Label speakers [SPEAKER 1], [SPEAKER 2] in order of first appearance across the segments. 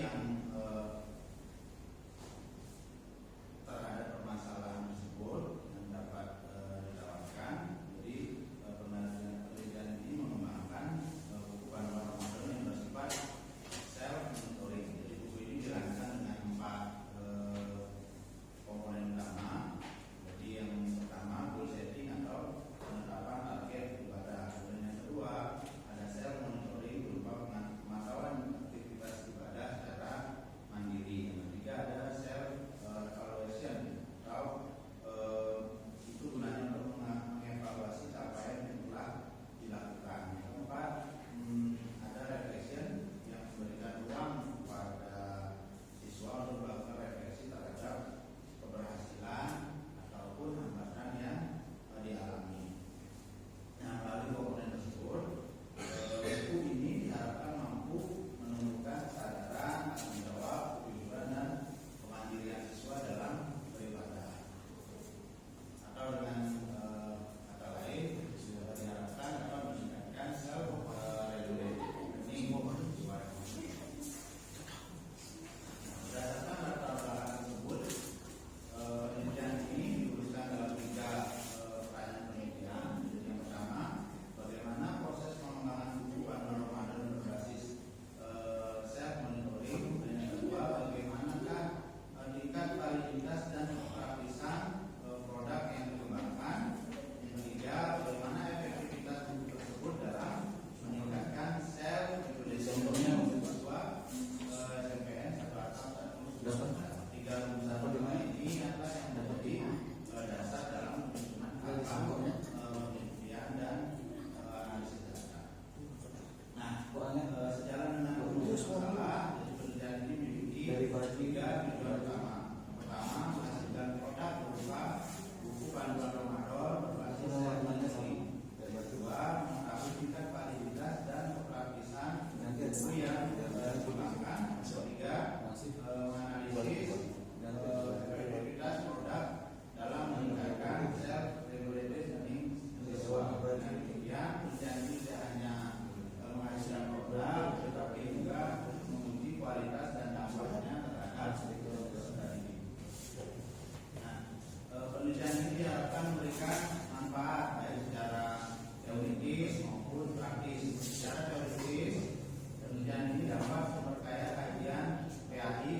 [SPEAKER 1] yang terhadap permasalahan tersebut yang dapat ditawarkan. Jadi penelitian ini mengembangkan buku panduan Ramadan yang bersifat self monitoring. Jadi buku ini dirancang dengan 4 komponen utama. Jadi yang pertama goal setting atau penetapan target ibadah. Dan yang kedua ada self monitoring berupa pemantauan aktivitas ibadah secara mandiri. Yang ketiga ada self evaluation atau itu gunanya untuk mengevaluasi capaian yang telah dilakukan. Yang keempat ada reflection yang memberikan ruang kepada siswa untuk melakukan refleksi terhadap keberhasilan ataupun hambatan yang dialami. Nah, melalui komponen tersebut, buku ini diharapkan mampu menumbuhkan kesadaran, tanggung jawab, kejujuran dan kemandirian siswa dalam beribadah. Atau dengan kata lain, diharapkan dapat meningkatkan self-regulated learning siswa. Berdasarkan latar belakang tersebut, penelitian ini dituliskan dalam 3 pertanyaan penelitian. Jadi yang pertama, bagaimana proses pengembangan buku panduan Ramadan berbasis self monitoring. Dan yang kedua, bagaimanakah tingkat validitas dan praktisan produk yang dikembangkan. Yang ketiga, bagaimana efektivitas buku tersebut dalam meningkatkan self regulation siswa SMPN 1 atap 1. 3 rumus ini adalah yang menjadi dasar dalam penyusunan penelitian dan analisis data. Nah, sejalan dengan rumus masalah, jadi penelitian ini memiliki 3 tujuan utama. Yang pertama, menghasilkan produk berupa buku panduan Ramadan berbasis self-monitoring. Yang kedua, mengetahui tingkat validitas dan kepraktisan buku yang dikembangkan. Yang ketiga, menganalisis efektivitas produk dalam meningkatkan self-regulated learning siswa. Dan kemudian penelitian ini tidak hanya menghasilkan produk, tetapi juga menguji kualitas dan dampaknya terhadap siswa ini. Nah, penelitian ini diharapkan memberikan manfaat baik secara teoritis maupun praktis. Secara teoritis, penelitian ini dapat memperkaya kajian PAI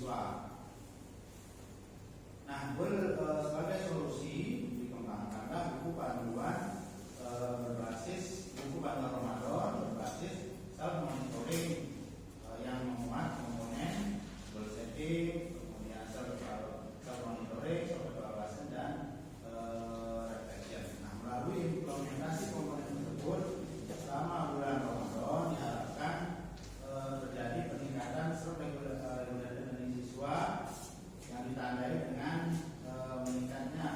[SPEAKER 1] siswa. Nah, sebagai solusi dikembangkanlah buku panduan buku panduan Ramadan berbasis self monitoring yang memuat komponen goal setting, kemudian self monitoring, self evaluation dan reflection. Nah, melalui implementasi komponen tersebut selama bulan Ramadan diharapkan terjadi peningkatan self-regulation siswa yang ditandai dengan meningkatnya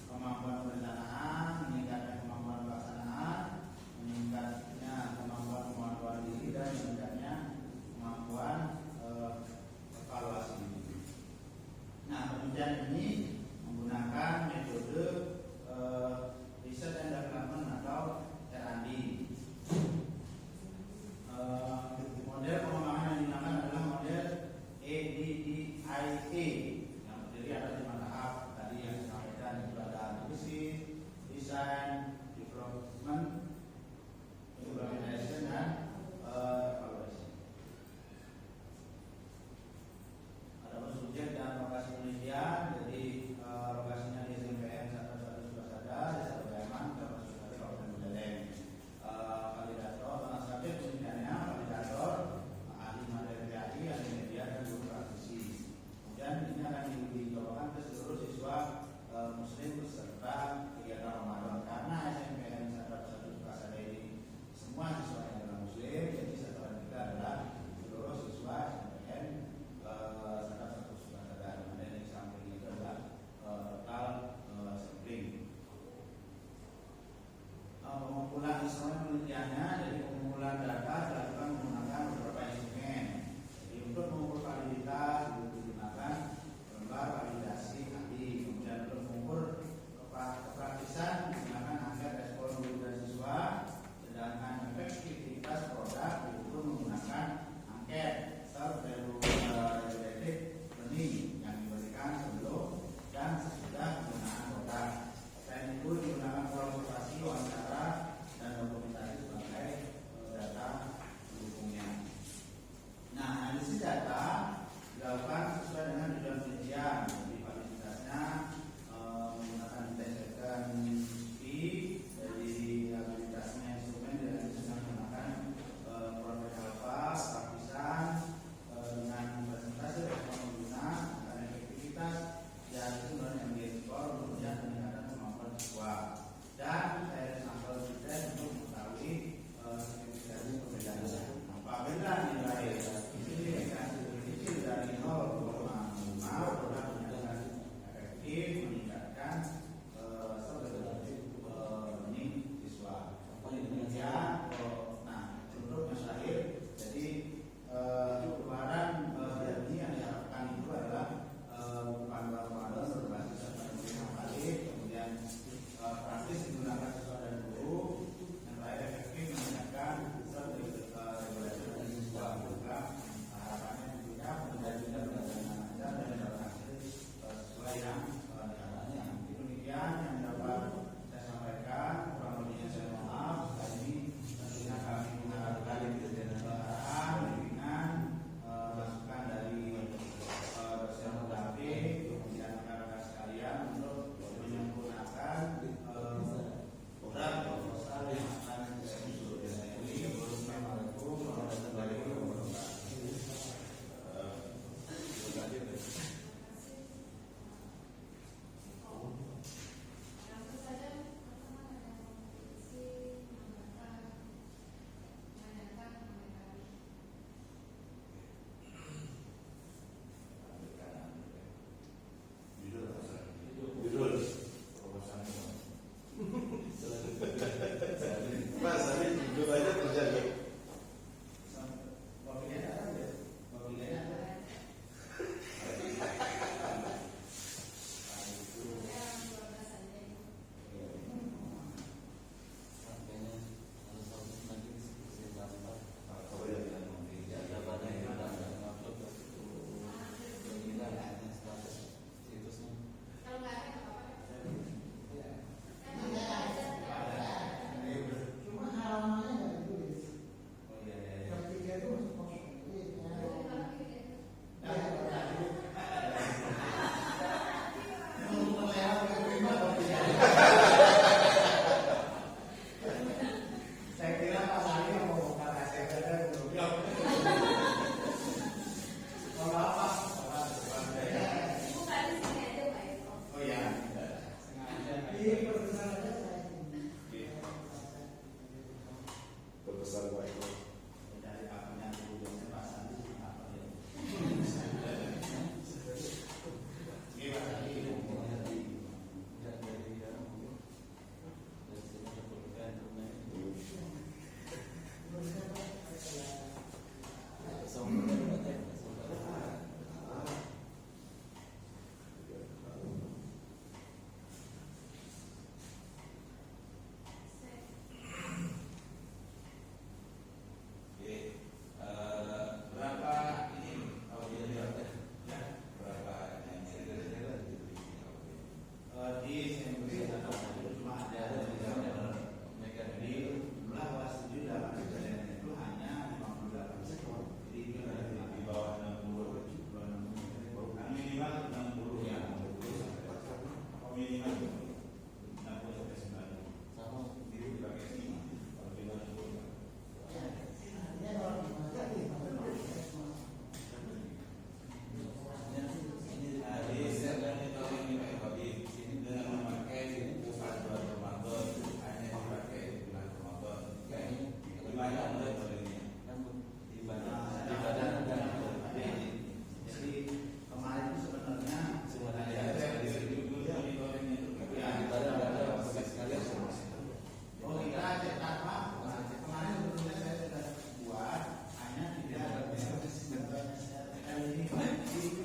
[SPEAKER 1] kemampuan perencanaan, meningkatnya kemampuan pelaksanaan, meningkatnya kemampuan pengontrolan diri dan meningkatnya kemampuan evaluasi diri.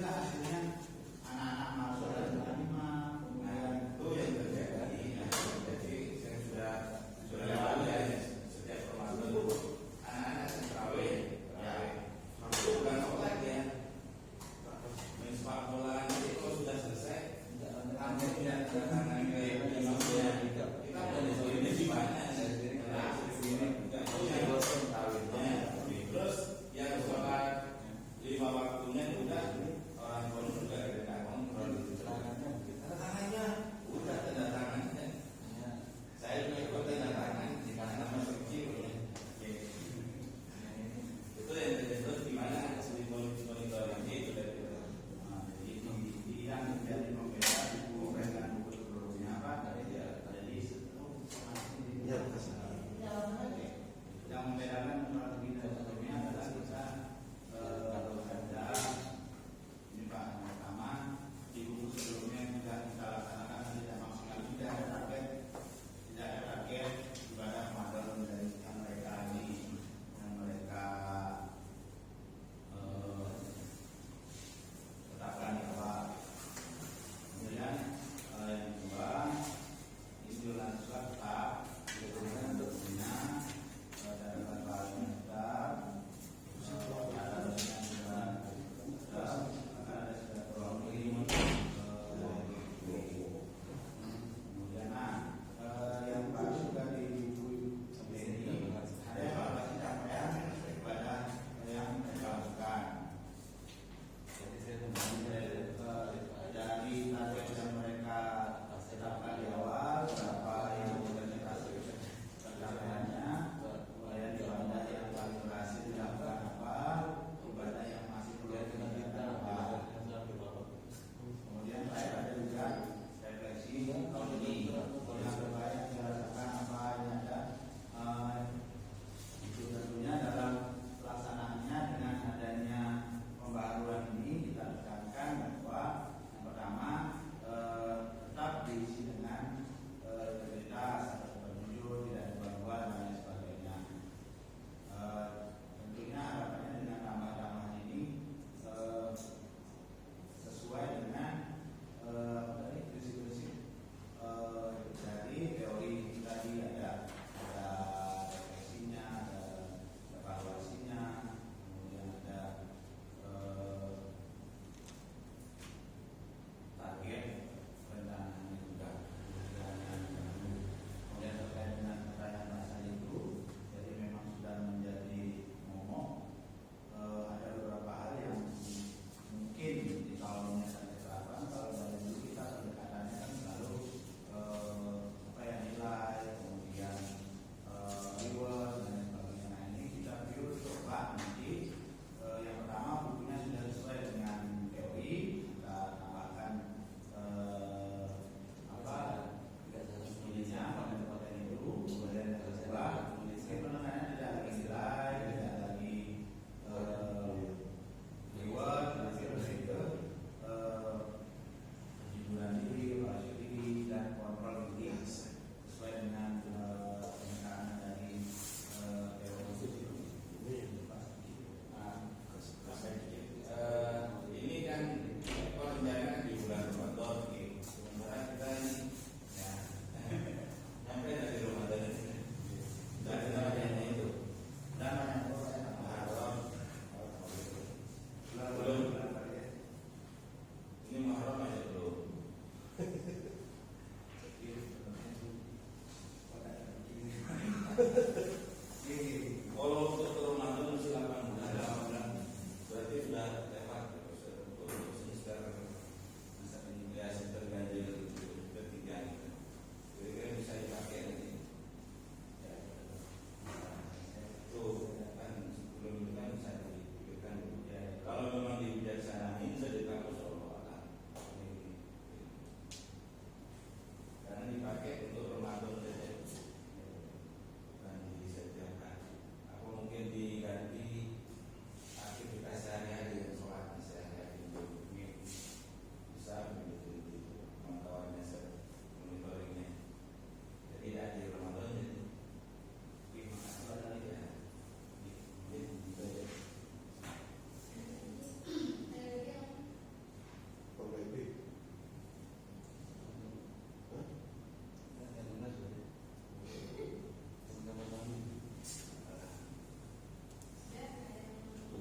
[SPEAKER 1] juga hasilnya anak-anak masuk dan menerima, kemudian
[SPEAKER 2] itu yang terjadi. Jadi saya sudah lewat ya setiap Ramadan itu anak-anak yang terawih itu bukan sholat ya, main sepak bola nanti kalau sudah selesai akhirnya kita ini gimana terus yang sholat 5 waktunya juga orang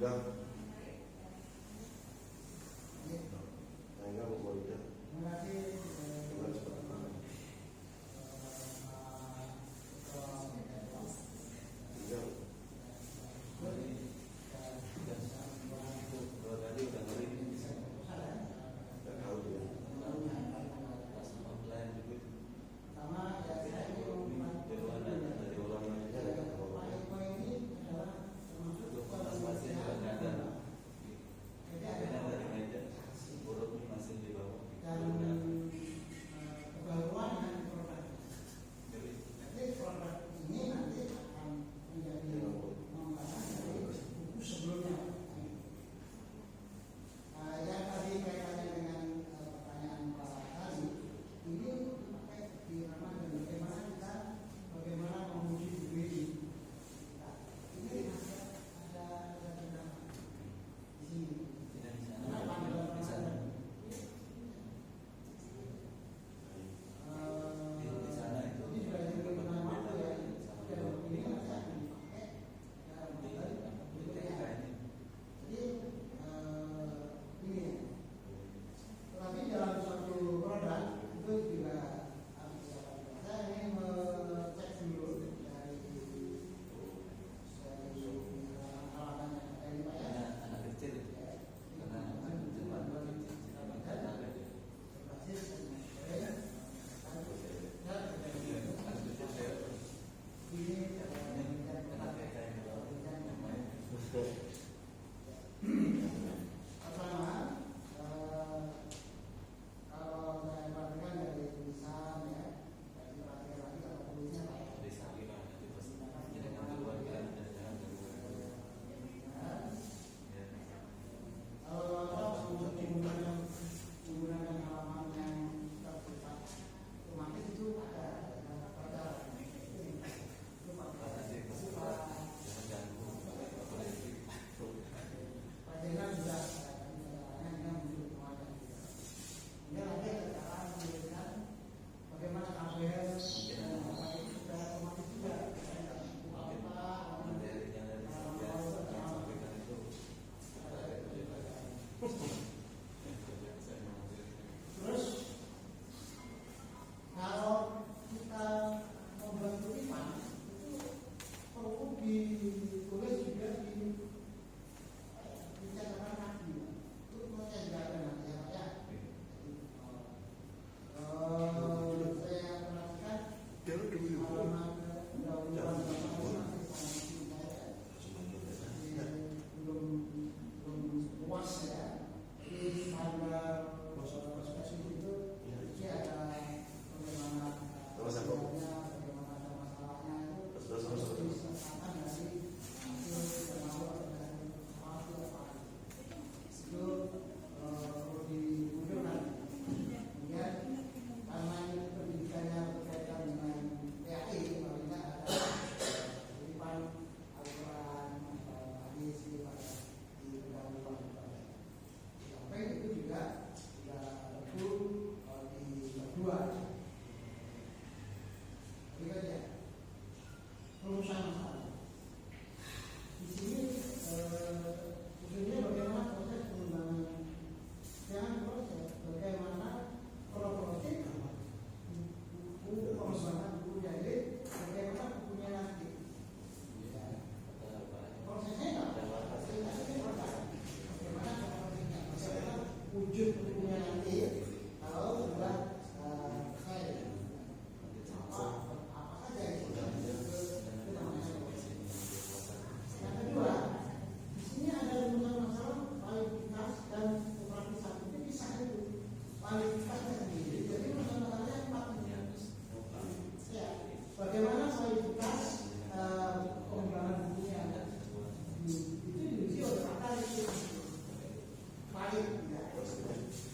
[SPEAKER 3] Udah. Enggak mau udah. Bukan seperti mana. Udah. Enggak tahu dia.
[SPEAKER 4] Baik, ya.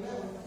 [SPEAKER 3] Banyak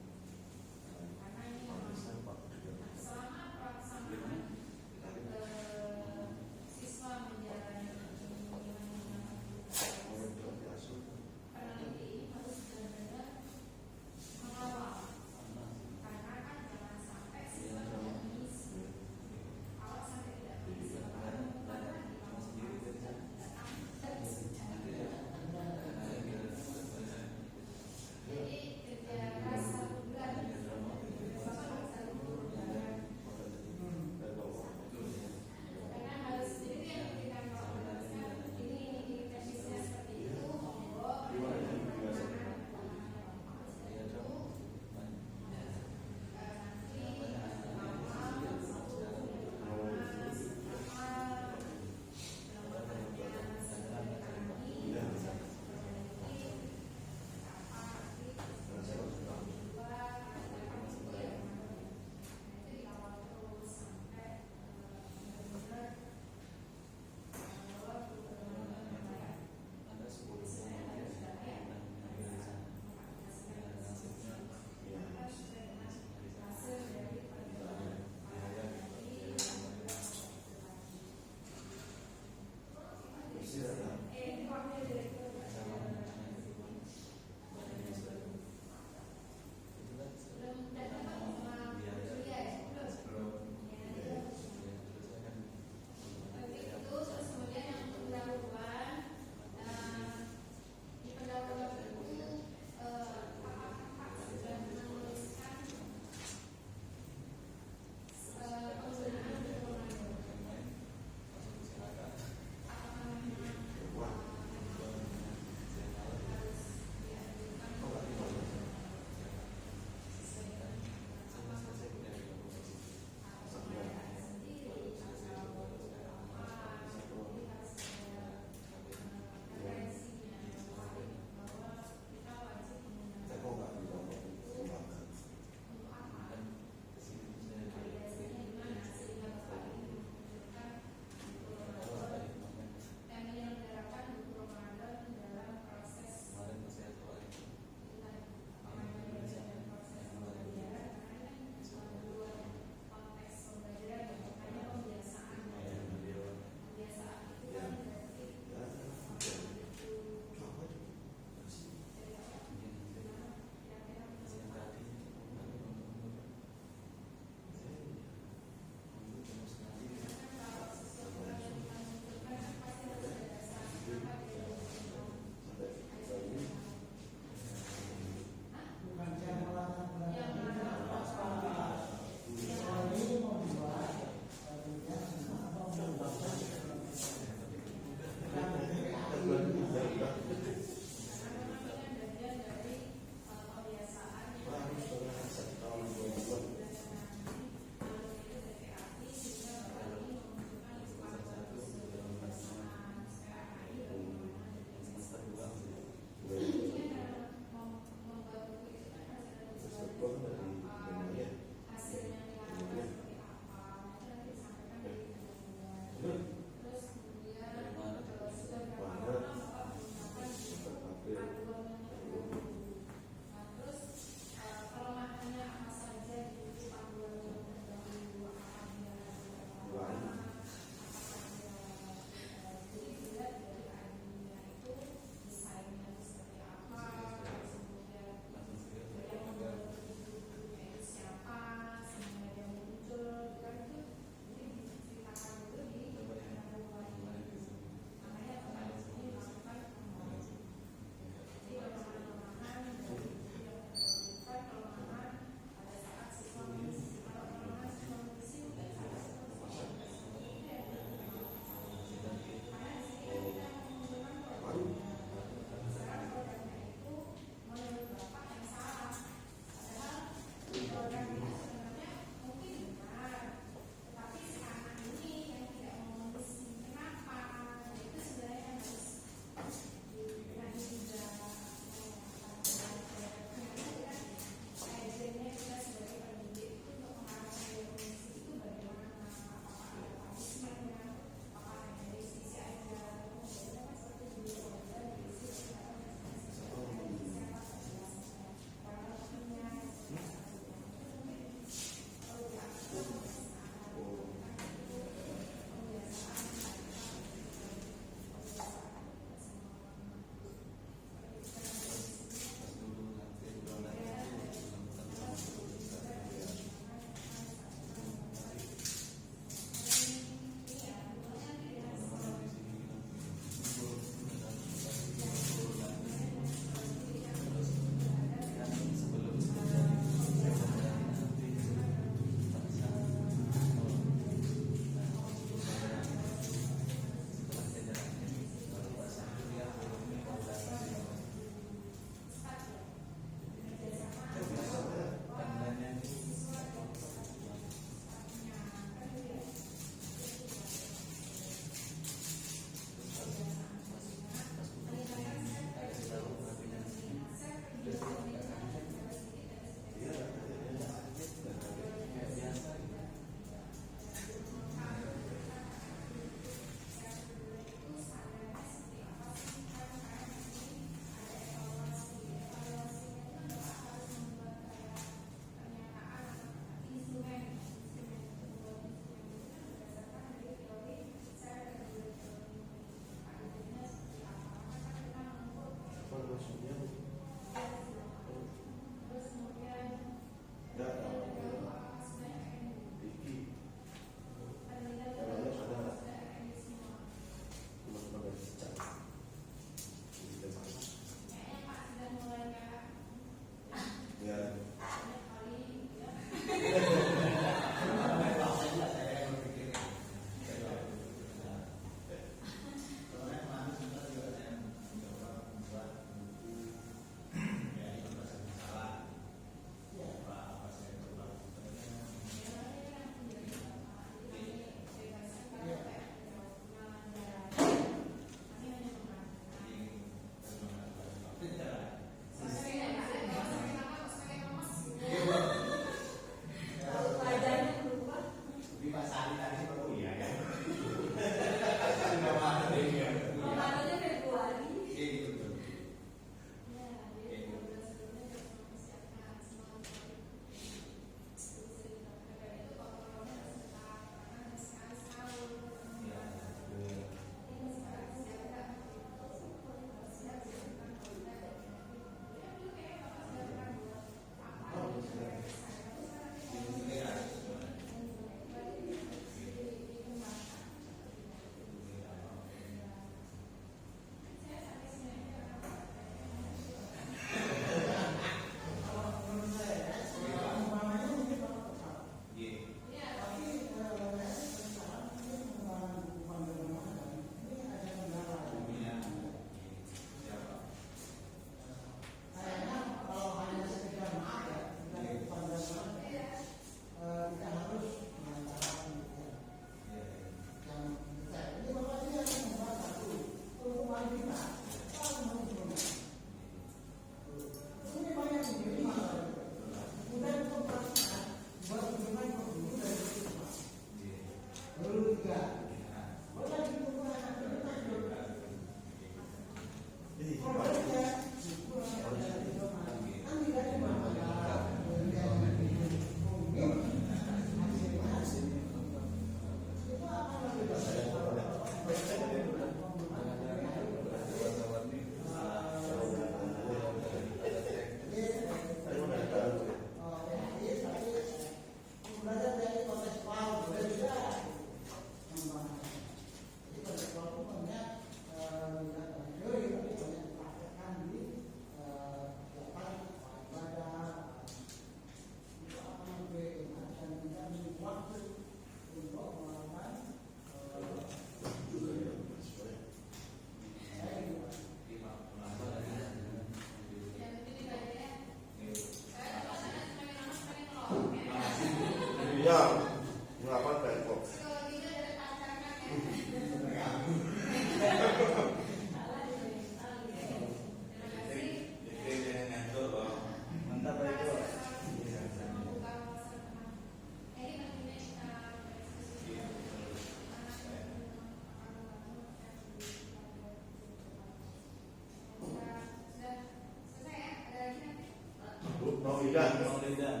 [SPEAKER 3] Maulidah.
[SPEAKER 2] Maulidah.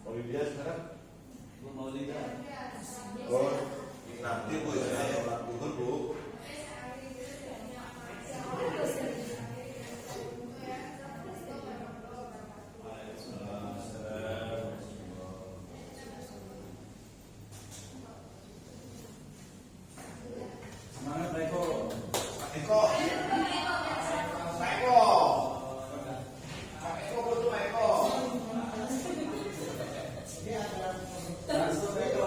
[SPEAKER 3] Maulidah sekarang.
[SPEAKER 2] Bu Maulidah.
[SPEAKER 3] Oh, nanti bu saya lakukan bu.
[SPEAKER 2] Semangat Pak Eko.
[SPEAKER 3] Pak Eko. Pak Eko. Pak Eko betul Pak Eko.
[SPEAKER 2] Langsung Pak Eko.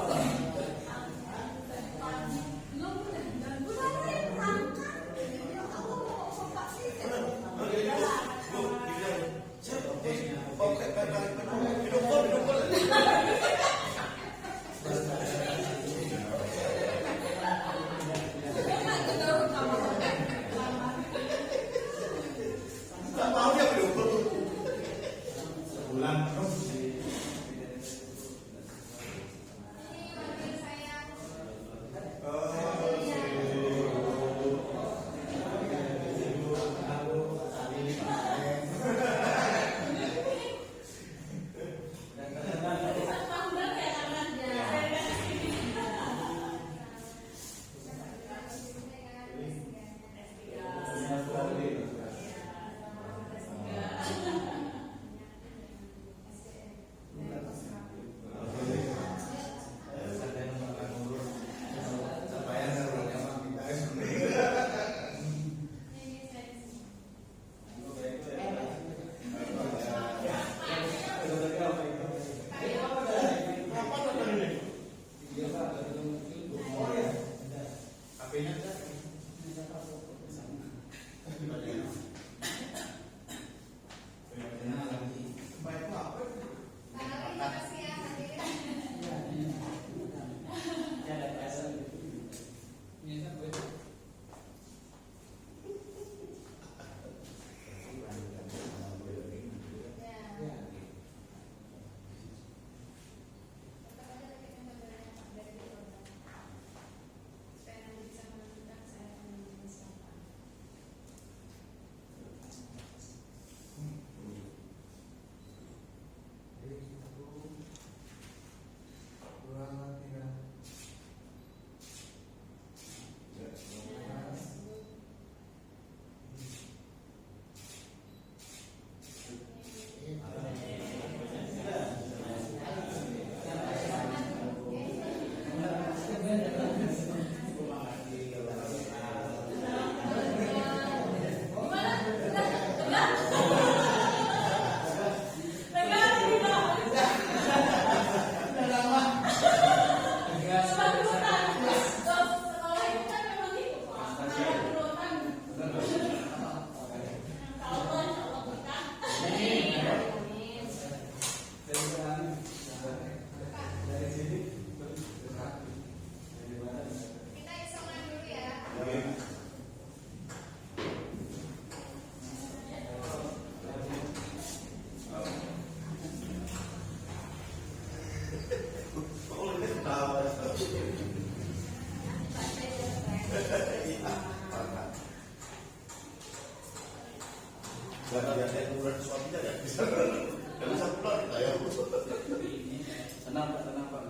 [SPEAKER 2] Tenang Pak.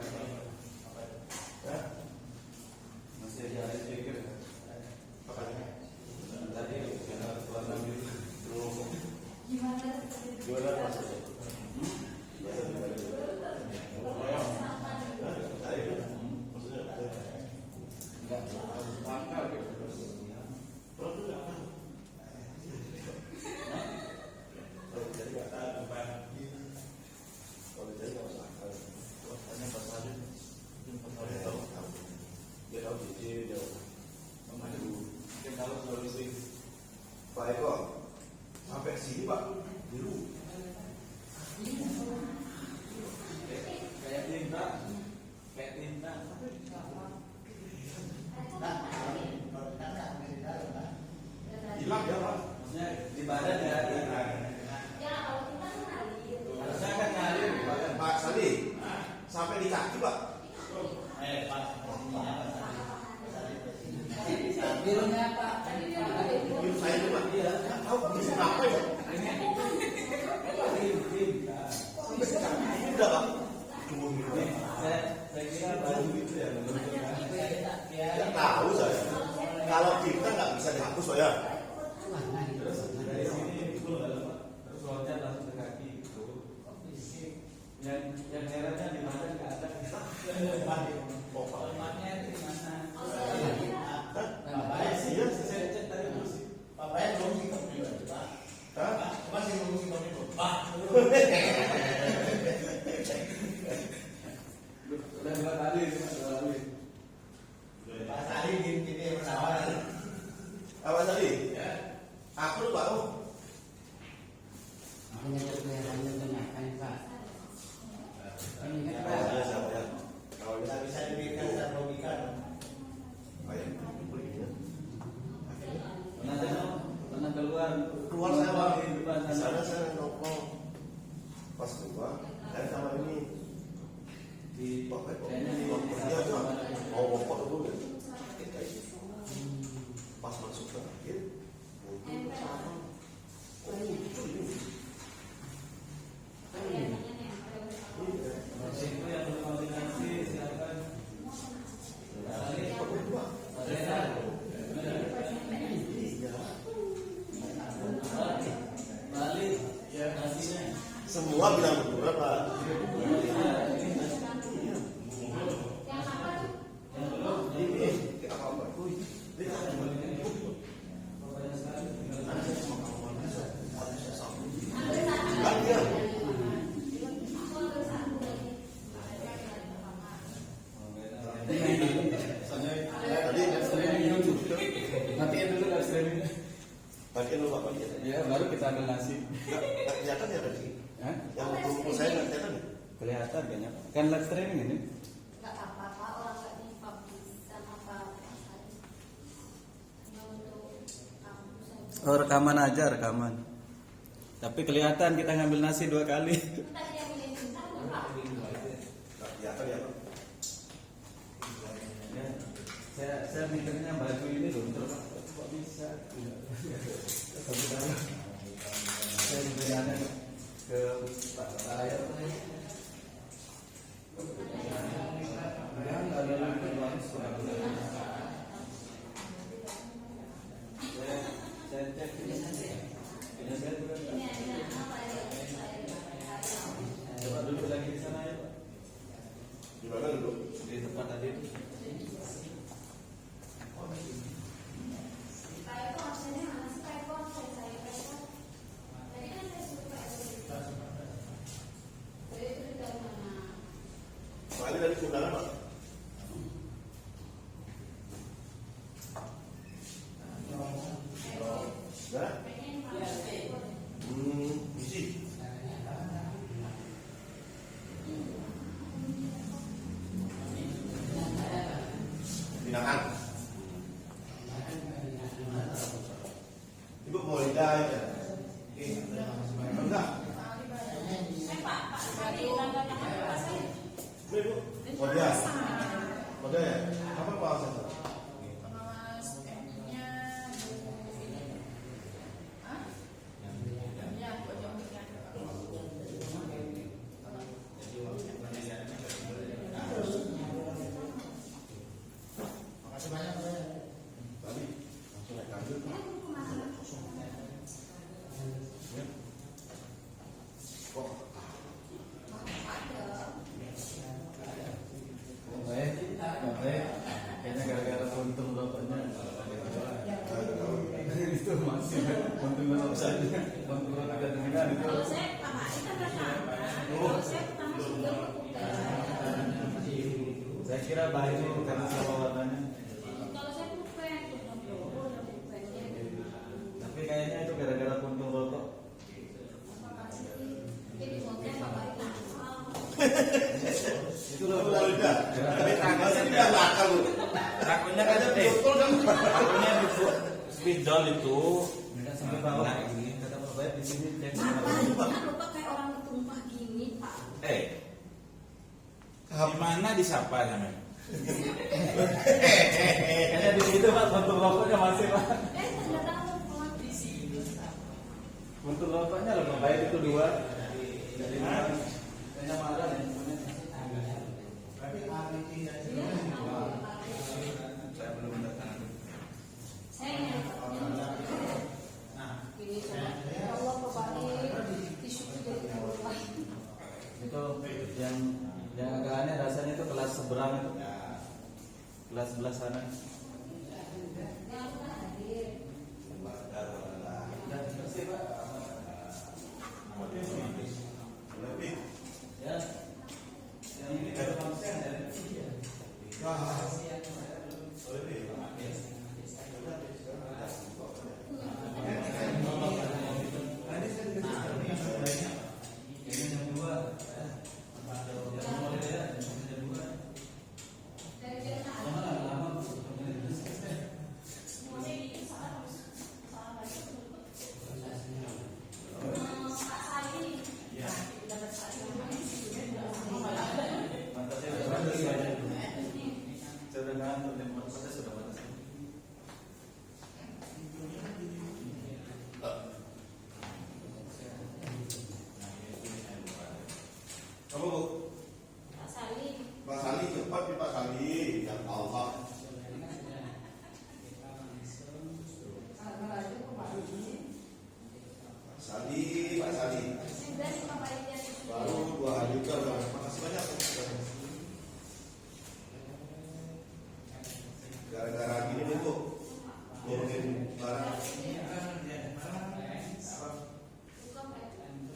[SPEAKER 2] Masih ada speaker. Tadi warna biru.
[SPEAKER 3] Gimana maksudnya? Pak Eko, sampai sini Pak, biru.
[SPEAKER 2] Kayak tinta.
[SPEAKER 3] Hilang ya Pak?
[SPEAKER 2] Maksudnya di badan ya. Harusnya kan ngalir.
[SPEAKER 3] Pak Sali, sampai di kaki Pak.
[SPEAKER 4] Birunya Pak.
[SPEAKER 3] Biru saya itu Pak. Nggak tahu bisa apa ya. Kalau kita nggak bisa dihapus Pak ya.
[SPEAKER 2] Terus dari sini full dalam Pak. Terus loncat langsung ke kaki gitu. Yang herannya di mana nggak ada.
[SPEAKER 3] Oh Pak.
[SPEAKER 4] Lemaknya di mana?
[SPEAKER 2] Nah, iya saya cek tadi terus.
[SPEAKER 1] Papanya belum singkong juga, Pak.
[SPEAKER 3] Hah?
[SPEAKER 1] Masih belum singkong itu. Pak.
[SPEAKER 2] Udah 2 kali, 2 kali.
[SPEAKER 1] Pak Sari gini penawaran.
[SPEAKER 3] Apa tadi?
[SPEAKER 1] Ya.
[SPEAKER 3] Aku lupa oh.
[SPEAKER 4] Aku nyetok lehernya kenakan Pak. Ini kan Pak.
[SPEAKER 3] Ada siapa ya? Kalau
[SPEAKER 1] Nggak bisa diberikan secara logika dong.
[SPEAKER 3] ayam
[SPEAKER 2] Pernah keluar
[SPEAKER 3] saya Pak.
[SPEAKER 2] di depan
[SPEAKER 3] Di sana saya nongkrong pas keluar dan sama ini
[SPEAKER 2] di
[SPEAKER 3] Pak
[SPEAKER 2] kayaknya di
[SPEAKER 3] Iya aja. Mau ngopok dulu ya. Pas masuk ke akhir, mungkin sama. Oh itu ini.
[SPEAKER 2] situ yang berkoordinasi silakan. Balik ya nasinya.
[SPEAKER 3] Semua bilang betul Pak. Ini kita apa?
[SPEAKER 2] Matiin dulu live streaming.
[SPEAKER 3] Bagian lupa Pak.
[SPEAKER 2] Ya baru kita ambil nasi.
[SPEAKER 3] Nggak kelihatan ya tadi?
[SPEAKER 2] Hah?
[SPEAKER 3] Yang tumpul saya nggak kelihatan ya?
[SPEAKER 2] Kelihatan kayaknya. Kan live streaming ini.
[SPEAKER 5] Nggak apa-apa, orang nggak dipublish sama Pak Sari. Hanya untuk kampus saja.
[SPEAKER 2] Oh rekaman aja rekaman. Tapi kelihatan kita ngambil nasi 2 kali.
[SPEAKER 5] Tadi yang ingin minta Pak.
[SPEAKER 3] Nggak kelihatan ya Pak?
[SPEAKER 2] Saya mikirnya baju ini loh, terus kok bisa? Saya bertanya ke Pak Ayat. Nggak ada lagi langsung. Saya cek ini. Ini saya juga. Coba duduk lagi di sana ya Pak.
[SPEAKER 3] Di mana dulu?
[SPEAKER 2] Di tempat tadi.
[SPEAKER 5] Pak Eko absennya mana sih Pak Eko? Saya Pak Eko. Tadi kan saya suruh Pak Eko. Jadi itu dari mana?
[SPEAKER 3] Pak ini dari undangan Pak. Sudah? Isi. Binangan. Ibu mau lidah ya? Enggak.
[SPEAKER 5] Pak Sari, tanda tangan Pak Sari.
[SPEAKER 3] Ibu. Oh dia. Oh dia ya? Apa Pak Hasan?
[SPEAKER 6] Pengawas MI-nya ini. Hah? Ya, ujungnya.
[SPEAKER 1] Makasih banyak Pak.
[SPEAKER 3] Tadi langsung naik lanjut. Kok
[SPEAKER 2] Kayaknya gara-gara untung bapaknya. Itu masih untung bapak saja. Untung bapak tidak dengar itu.
[SPEAKER 5] Kalau saya Pak Mari kan pertama. Kalau saya pertama sudah
[SPEAKER 2] Saya kira baju karena sama warnanya.
[SPEAKER 5] kalau saya bukan udah bukannya.
[SPEAKER 2] Tapi kayaknya itu gara-gara untung bapak.
[SPEAKER 5] Jadi konten Pak Mari nakal.
[SPEAKER 2] Itu loh.
[SPEAKER 3] mau lidah? Tapi tangannya di belakang Bu.
[SPEAKER 2] Takutnya kan takutnya di spidol itu sampai bawah ini kata Pak Bayat di sini cek.
[SPEAKER 5] Makanya lupa kayak orang ketumpah gini Pak.
[SPEAKER 2] Gimana disapa namanya? Kayaknya di situ Pak, bentuk rokoknya masih Pak.
[SPEAKER 5] Tanda tangan pelan di sini.
[SPEAKER 2] Bentuk rokoknya lebih baik itu 2. Jadi kayaknya marah ya.
[SPEAKER 1] Tapi APT
[SPEAKER 2] Saya belum mendatangkan.
[SPEAKER 1] turunin barang.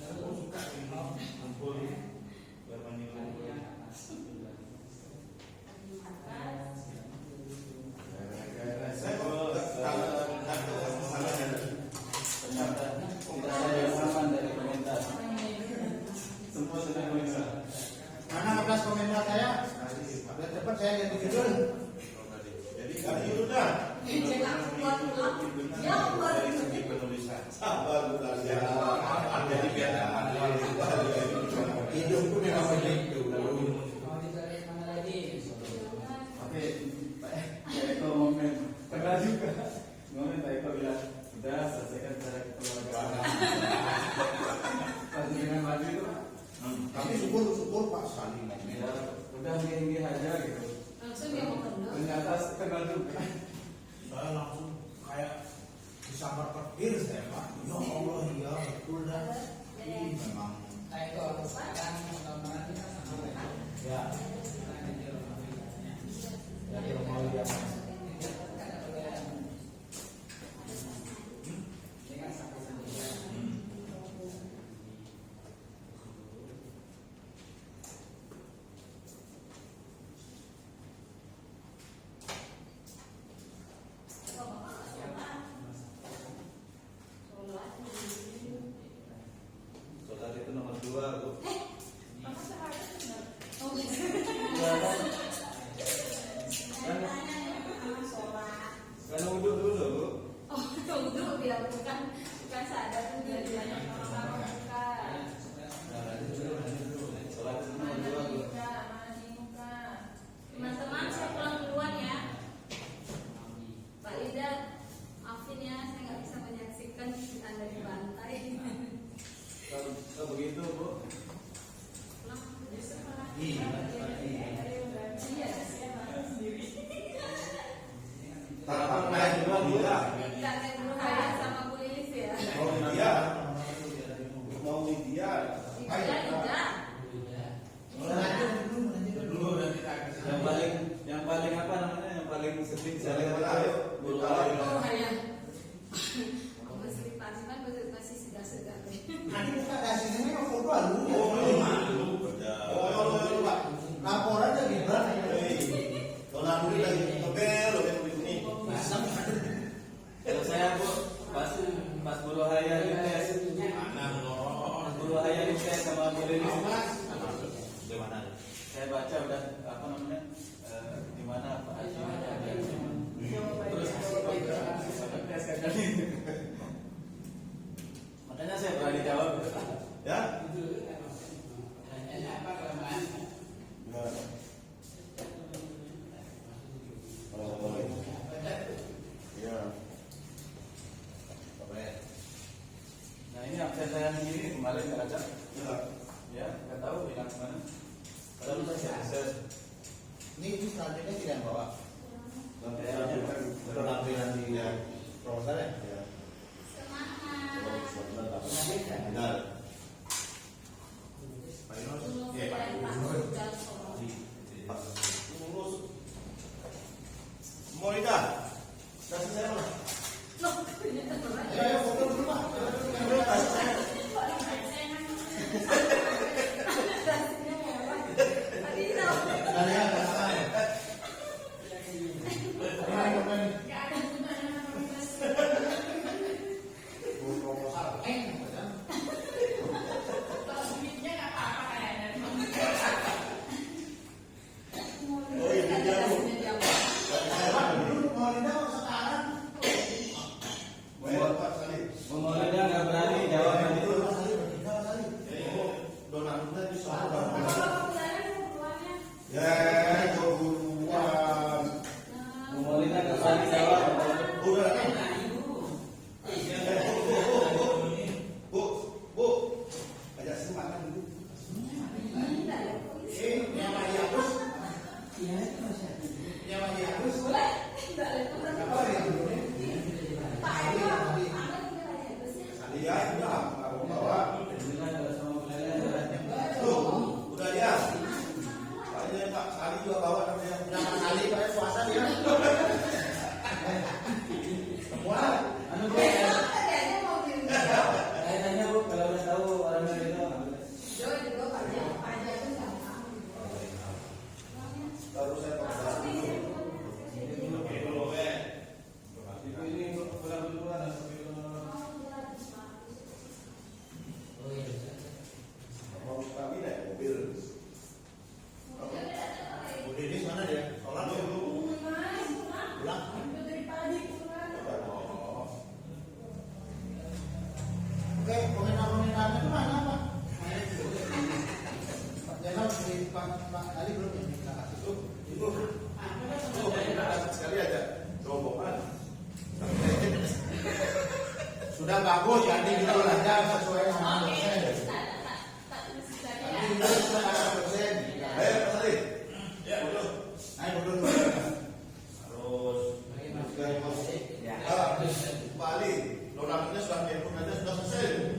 [SPEAKER 2] Aku suka ini kumpul biar meniru. Saya kalau
[SPEAKER 4] Kita ada harapan dari komentar. Semua sudah komentar.
[SPEAKER 1] Mana kertas komentar saya? Biar cepat saya ganti judul.
[SPEAKER 2] jadi kali udah. Penulisan. Sabar bukan ya. Jadi biar aman.
[SPEAKER 1] Hidupku memang begitu.
[SPEAKER 4] Mau ditarik mana lagi? Oke, Pak Eko momen. Pernah juga. Momen Pak Eko bilang, udah selesaikan cara kekeluargaan. Pas dengan maju itu,
[SPEAKER 1] Tapi syukur Pak Salim.
[SPEAKER 4] ya udah gini aja gitu.
[SPEAKER 5] Langsung dia mau kenal.
[SPEAKER 4] Ternyata kenal juga.
[SPEAKER 3] Saya langsung kayak disambar petir saya Pak. Ya Allah, iya betul dah.
[SPEAKER 1] Ini memang
[SPEAKER 4] Pak Eko, sekarang teman-teman kita sama. Ya. Jadi mau lihat.
[SPEAKER 2] Saudara itu nomor 2 Bu. Kan uduk dulu Bu.
[SPEAKER 5] Oh, tunggu biar bukan sadar tuh dia banyak orang bukan.
[SPEAKER 2] Saudara itu nomor 2 Bu.
[SPEAKER 5] Teman-teman saya pulang duluan ya. Pak Ida, maafin ya saya nggak bisa menyaksikan Anda di pantai.
[SPEAKER 2] Kalau begitu Bu.
[SPEAKER 5] Pulang besok malah.
[SPEAKER 1] Iya.
[SPEAKER 5] Iya, saya malu sendiri.
[SPEAKER 2] Taruh naik juga gila.
[SPEAKER 5] Kita naik dulu aja sama Bu Lilis ya.
[SPEAKER 2] Mau dia. Mau dia.
[SPEAKER 5] Ida.
[SPEAKER 2] Dulu nanti tak kasih.
[SPEAKER 4] Yang paling apa namanya? Yang paling sering saya lihat
[SPEAKER 2] Ayo,
[SPEAKER 4] itu
[SPEAKER 2] Bu.
[SPEAKER 5] Oh, ya. Masih Pasiman masih segar-segar.
[SPEAKER 1] nanti kita kasih ini kan foto dulu.
[SPEAKER 2] Malu pada.
[SPEAKER 1] Oh, Pak. Laporan aja Gibran.
[SPEAKER 2] Kalau lalu lagi ngebel ini.
[SPEAKER 4] Kalau saya Bu, pas Buru Haya dites,
[SPEAKER 2] Mana loh?
[SPEAKER 4] pas Buru Haya dites sama Bu Lilis,
[SPEAKER 2] Di mana?
[SPEAKER 4] saya baca udah apa namanya di mana Pak Haji terus tes kali makanya saya berani jawab gitu.
[SPEAKER 2] Ya?
[SPEAKER 4] Apa kelemahan?
[SPEAKER 2] Oh, iya.
[SPEAKER 4] Nah ini absen saya sendiri kemarin nggak ada,
[SPEAKER 2] Ya.
[SPEAKER 4] ya nggak tahu hilang kemana. Lalu saya akses.
[SPEAKER 1] Ini selanjutnya tidak bawa.
[SPEAKER 2] Nanti penampilan di
[SPEAKER 1] Proposal ya?
[SPEAKER 5] Semangat.
[SPEAKER 2] Benar.
[SPEAKER 5] Dulu saya Pak Sudal Solo.
[SPEAKER 2] Lurus. Mau dah. Kasih saya mana?
[SPEAKER 5] Loh, ternyata berat.
[SPEAKER 1] Ya, foto dulu Pak.
[SPEAKER 5] Kok nggak saya nangis? Hasilnya mewah. Tadi tahu.
[SPEAKER 1] Kalian nggak salah.
[SPEAKER 5] Nggak ada gunanya nama Mas.
[SPEAKER 1] Proposal.
[SPEAKER 6] Kalau duitnya nggak apa-apa kayaknya.
[SPEAKER 2] Oh, ini dia, Bu.
[SPEAKER 5] Hasilnya jauh.
[SPEAKER 1] Dulu mau lihat sekarang.
[SPEAKER 2] Baik, Pak Salim.
[SPEAKER 4] Bu Maulida nggak berani jawab nanti
[SPEAKER 3] Udah bagus, jadi dulu aja sesuai sama
[SPEAKER 6] Oke,
[SPEAKER 3] dosen.
[SPEAKER 6] tak tulis saja.
[SPEAKER 3] Nanti dulu kita kata dosen.
[SPEAKER 1] Ayo Pak Salih.
[SPEAKER 2] Ya, betul.
[SPEAKER 3] Ayo dulu.
[SPEAKER 2] Harus
[SPEAKER 4] Ya.
[SPEAKER 1] Pak Ali, donatnya sudah telepon aja sudah selesai.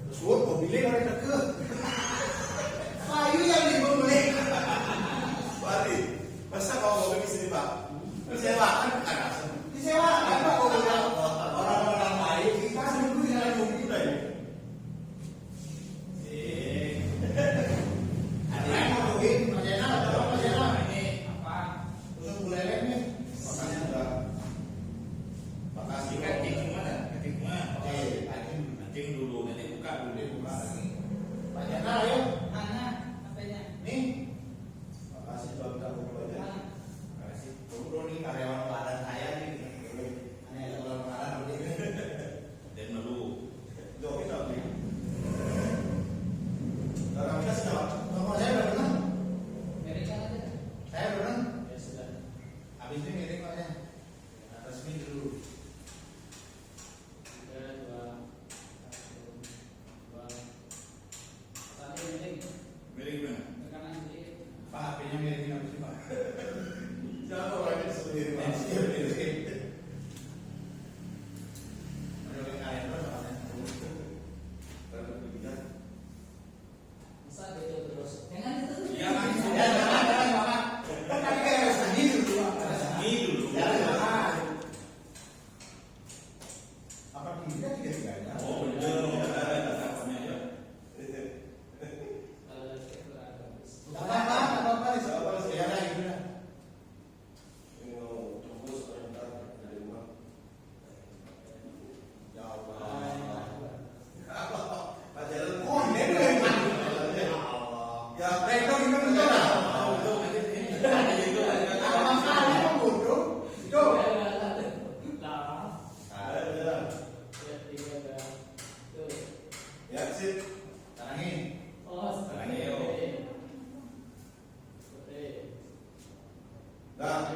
[SPEAKER 3] Terus mau pilih orang deket. Ayo yang dibeli.
[SPEAKER 1] Pak Ali, masa kalau mau ke sini Pak? Sewa kan?
[SPEAKER 3] Disewakan Pak, orang-orang baik kita seminggu jalan nunggu deh. Ada yang mau nungguin, Mas Jena, ada Mas Jena.
[SPEAKER 2] ini apa?
[SPEAKER 3] Terus mulai nih.
[SPEAKER 1] Makanya udah. Makasih
[SPEAKER 2] Ketik mana? Ketik mana?
[SPEAKER 3] Oke, Ajim.
[SPEAKER 2] Ketik dulu, nanti buka dulu.
[SPEAKER 3] Buka lagi. Pak Jena, ayo.
[SPEAKER 6] Mana? Apanya?
[SPEAKER 3] Nih.
[SPEAKER 1] Makasih sudah kita ngobrol aja.
[SPEAKER 3] Makasih. Tunggu nih karyawan peladan saya nih. Ini ada karyawan peladan ini.
[SPEAKER 2] Dan dulu.
[SPEAKER 1] Jauh kita beli. Sekarang kita sudah.
[SPEAKER 3] Nomor saya udah benar.
[SPEAKER 6] Mereka ada.
[SPEAKER 3] Saya udah benar.
[SPEAKER 6] Ya sudah.
[SPEAKER 3] Habis ini ngirim Pak ya. Resmi dulu.
[SPEAKER 6] 3, 2, 1, 2. Sampai miring.
[SPEAKER 2] Miring mana?
[SPEAKER 6] Tekanan sedikit.
[SPEAKER 3] Pak HP-nya ngirimin habis ini Pak.
[SPEAKER 1] Jangan orangnya sendiri. Pak.
[SPEAKER 6] Masa gitu terus. Jangan itu.
[SPEAKER 2] Ya, langsung. Ini dulu.
[SPEAKER 3] Apa tidak tiga-tiganya?
[SPEAKER 2] Oh, bener. Ada teleponnya ya.
[SPEAKER 6] Kalau lagi kurang bagus.
[SPEAKER 3] Apa-apa, ya lah itu dah. Ya Allah. Oh, ini deh. Ya, mereka ini betul dah. Apa masalah kamu bodoh? Itu.
[SPEAKER 1] Ya, sip.
[SPEAKER 3] Tanangin.
[SPEAKER 1] Dah.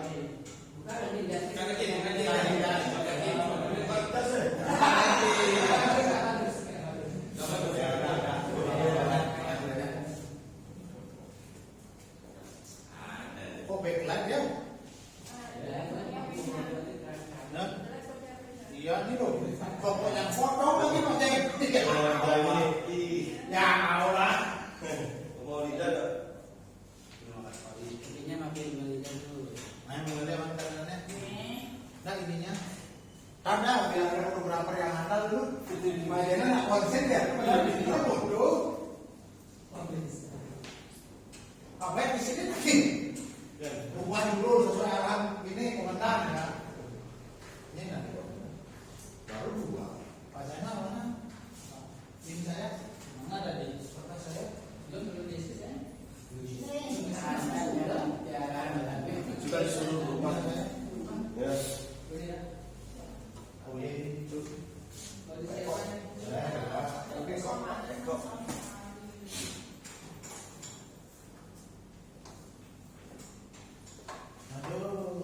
[SPEAKER 3] Kok backlight ya? Nah, iya nih loh. Kok yang foto lagi Pak Ceng? Ya Allah.
[SPEAKER 1] Mau lidah tak?
[SPEAKER 3] Terima kasih Pak.
[SPEAKER 6] Intinya makin melihat dulu.
[SPEAKER 3] Main mulai makanannya. Nah ininya. Karena bilang ada fotografer yang handal dulu. Majana nggak konsen ya. Padahal di sini bodoh. Apa yang di sini lagi? Ubah dulu sesuai arahan ini komentar ya. Ini nanti baru dua. Pak Zainal mana? Ini saya.
[SPEAKER 6] Mana ada di kertas saya? Belum di sini ya?
[SPEAKER 1] Juga disuruh rumah. Ya.
[SPEAKER 3] Oh iya itu. Oke kok. Aduh.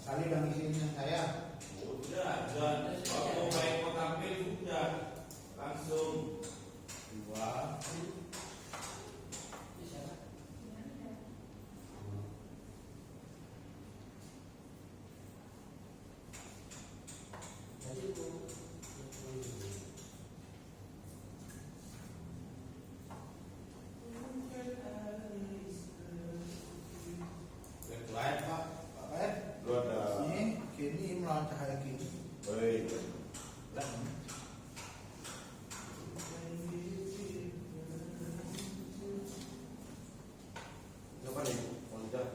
[SPEAKER 3] Kali bang isinya saya.
[SPEAKER 2] Udah, kalau mau tampil sudah langsung.
[SPEAKER 3] Dua. Backlight Pak. Pak Ed.
[SPEAKER 1] Lu ada.
[SPEAKER 3] Ini kini melawan cahaya kini.
[SPEAKER 1] Baik.
[SPEAKER 3] Lah.
[SPEAKER 1] Coba nih, mau lidah.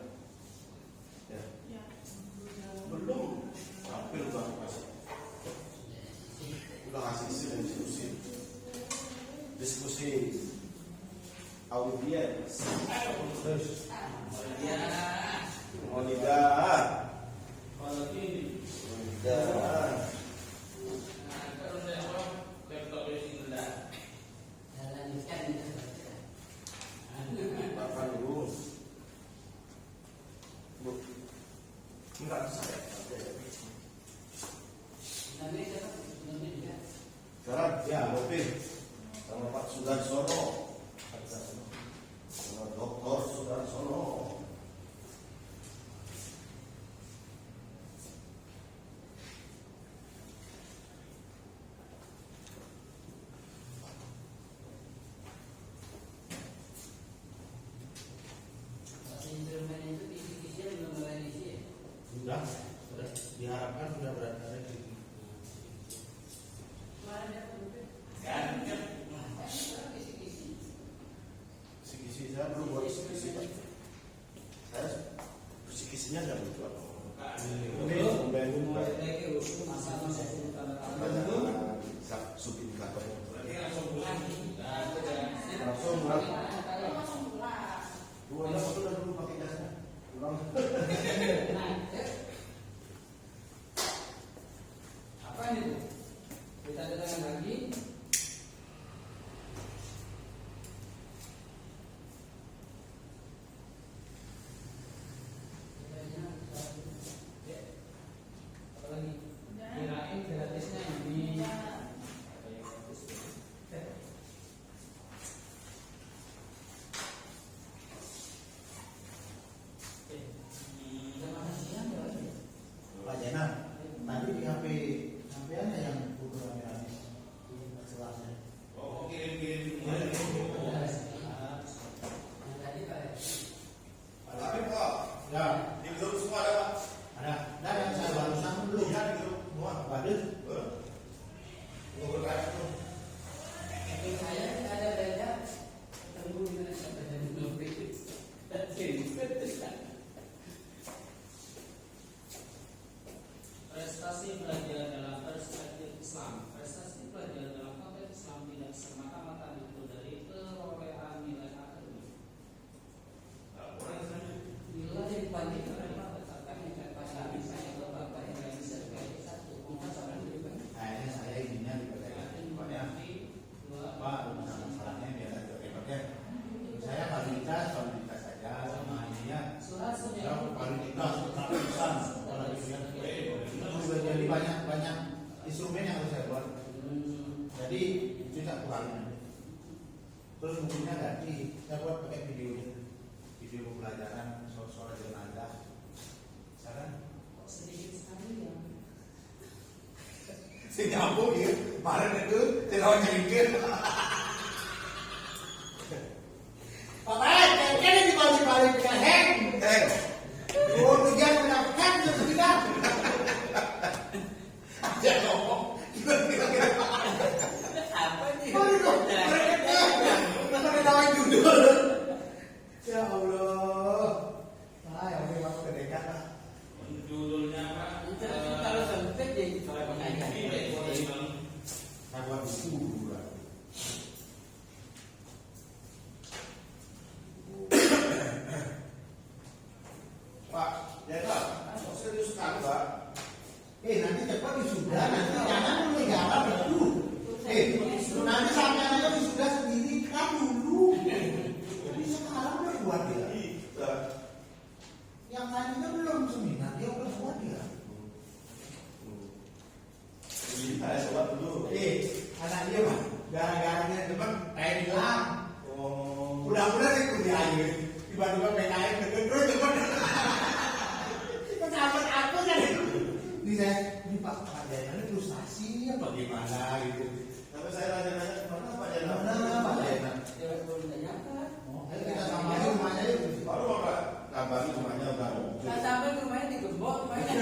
[SPEAKER 1] Ya. Belum. Tampil bang pas. Udah ngasih isi dan diskusi audiens. Mau lidah. Lidah.
[SPEAKER 3] Sudarsono. Dr. Sudarsono.
[SPEAKER 6] Instrumen itu kisi-kisi belum mulai diisi ya?
[SPEAKER 3] Sudah diharapkan sudah berada di
[SPEAKER 5] Kemarin ada penduduk.
[SPEAKER 6] Kisi-kisi.
[SPEAKER 3] kisi-kisi saya belum buat kisi-kisi. Saya kisi-kisinya nggak lucu apa.
[SPEAKER 6] Mulai lagi usul masalah saya tanda-tanda.
[SPEAKER 3] Subindikator.
[SPEAKER 5] Langsung pulang.
[SPEAKER 3] Dua yang sudah dulu pakai jasnya. Ulang.
[SPEAKER 6] Apa ini tuh? Kita datangkan lagi. Apa lagi? Kirain gratisnya ini.
[SPEAKER 3] Pak Jenang, tadi di HP sampean yang buku rame-rame selasnya.
[SPEAKER 2] Oh, kirim-kirim. Tapi Pak,
[SPEAKER 3] Ya,
[SPEAKER 2] di grup semua ada Pak?
[SPEAKER 3] ada. Dan yang saya barusan belum.
[SPEAKER 2] Iya di grup semua.
[SPEAKER 3] Bagus.
[SPEAKER 2] Gue berkata tuh.
[SPEAKER 6] Tapi saya ada beda ketemu dengan siapa yang belum pikir. Prestasi belajar dalam perspektif Islam. Prestasi belajar dalam konteks Islam tidak semata-mata diukur dari perolehan nilai akademik. Bila dibandingkan dengan berdasarkan nilai pasar misalnya beberapa yang lain bisa sebagai satu sama juga.
[SPEAKER 3] Kayaknya saya ininya dipercayakan. Pokoknya Pak, masalahnya biar ada repotnya. Saya kualitas saja sama ininya.
[SPEAKER 6] Surat
[SPEAKER 3] Ya, kualitas keterusan. Itu sudah jadi banyak instrumen yang harus saya buat. Jadi itu tak kurangin. Terus bukunya ganti, saya buat pakai video pembelajaran soal jenazah. Sekarang
[SPEAKER 6] kok sedikit sekali ya.
[SPEAKER 3] si nyambung ya, kemarin itu tidak nyengir. Pakai, kayaknya dibalik-balik ke hang. Oh, dia mendapatkan sesudah. Dia ngomong, kira-kira
[SPEAKER 6] Apa nih?
[SPEAKER 3] pakai nama judul. Ya Allah, yang memang kedekat lah.
[SPEAKER 2] Judulnya apa?
[SPEAKER 6] Kalau sempit ya itu pengajian.
[SPEAKER 3] Saya buat buku dulu lah.
[SPEAKER 2] Pak, ya Pak. Kok serius sekali Pak?
[SPEAKER 3] Nanti cepat wisuda, nanti jangan dulu jalan dulu. Nanti sampai aja wisuda sendiri kan dulu. Jadi sekarang udah buat dia.
[SPEAKER 2] Iya.
[SPEAKER 3] Yang tadinya belum seminar, dia udah buat dia.
[SPEAKER 2] Ini saya coba dulu.
[SPEAKER 3] Anak dia mah, gara-gara dia depan kayak hilang.
[SPEAKER 2] Oh.
[SPEAKER 3] Udah sih kuliah aja. Tiba-tiba PKN deket terus depan. Kenapa aku kan? Ini saya, ini Pak Jainal ini frustasi ya bagaimana gitu.
[SPEAKER 2] Tapi saya nanya-nanya kemana Pak Jenang?
[SPEAKER 3] Mana Pak Jainal?
[SPEAKER 6] Ya belum nyangka.
[SPEAKER 3] Ayo kita sama aja rumahnya yuk.
[SPEAKER 2] Baru Bapak kabarin rumahnya baru.
[SPEAKER 6] Nah sampai rumahnya digembok rumahnya.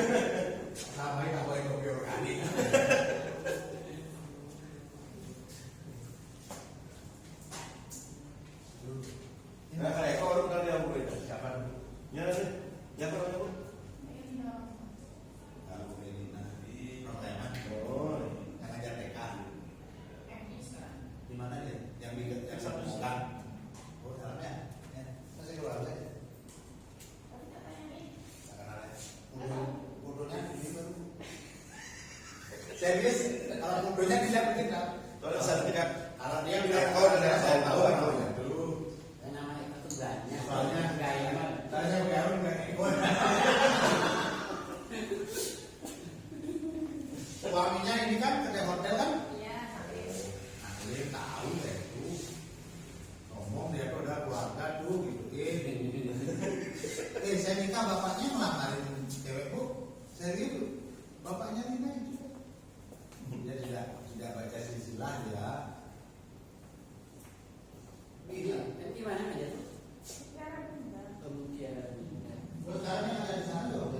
[SPEAKER 3] Namanya nggak boleh kopi organik.
[SPEAKER 2] Nah, kayak kau orang kali yang boleh.
[SPEAKER 3] Siapa dulu?
[SPEAKER 2] Ya, ya kau orang.
[SPEAKER 3] Aku ini nanti pertanyaan.
[SPEAKER 2] Oh.
[SPEAKER 3] Yang ngajar TK. Di mana dia? Yang di yang satu selang. Oh, dalamnya. Masih keluar aja. Kudunya ini baru. Serius, kalau kudunya bisa bikin kan?
[SPEAKER 2] Kalau sertifikat,
[SPEAKER 3] Kalau dia
[SPEAKER 2] bilang kau dan saya tahu aku ya dulu.
[SPEAKER 6] Namanya itu banyak.
[SPEAKER 3] Soalnya
[SPEAKER 6] gaya mah.
[SPEAKER 3] saya baru nggak ikut. Suaminya ini kan kerja hotel kan?
[SPEAKER 5] Iya, sampai.
[SPEAKER 3] Nah, dia tahu ya itu.
[SPEAKER 6] mana aja tuh?
[SPEAKER 5] Sekarang enggak.
[SPEAKER 6] Kemudian
[SPEAKER 3] Perusahaannya ada di sana tuh.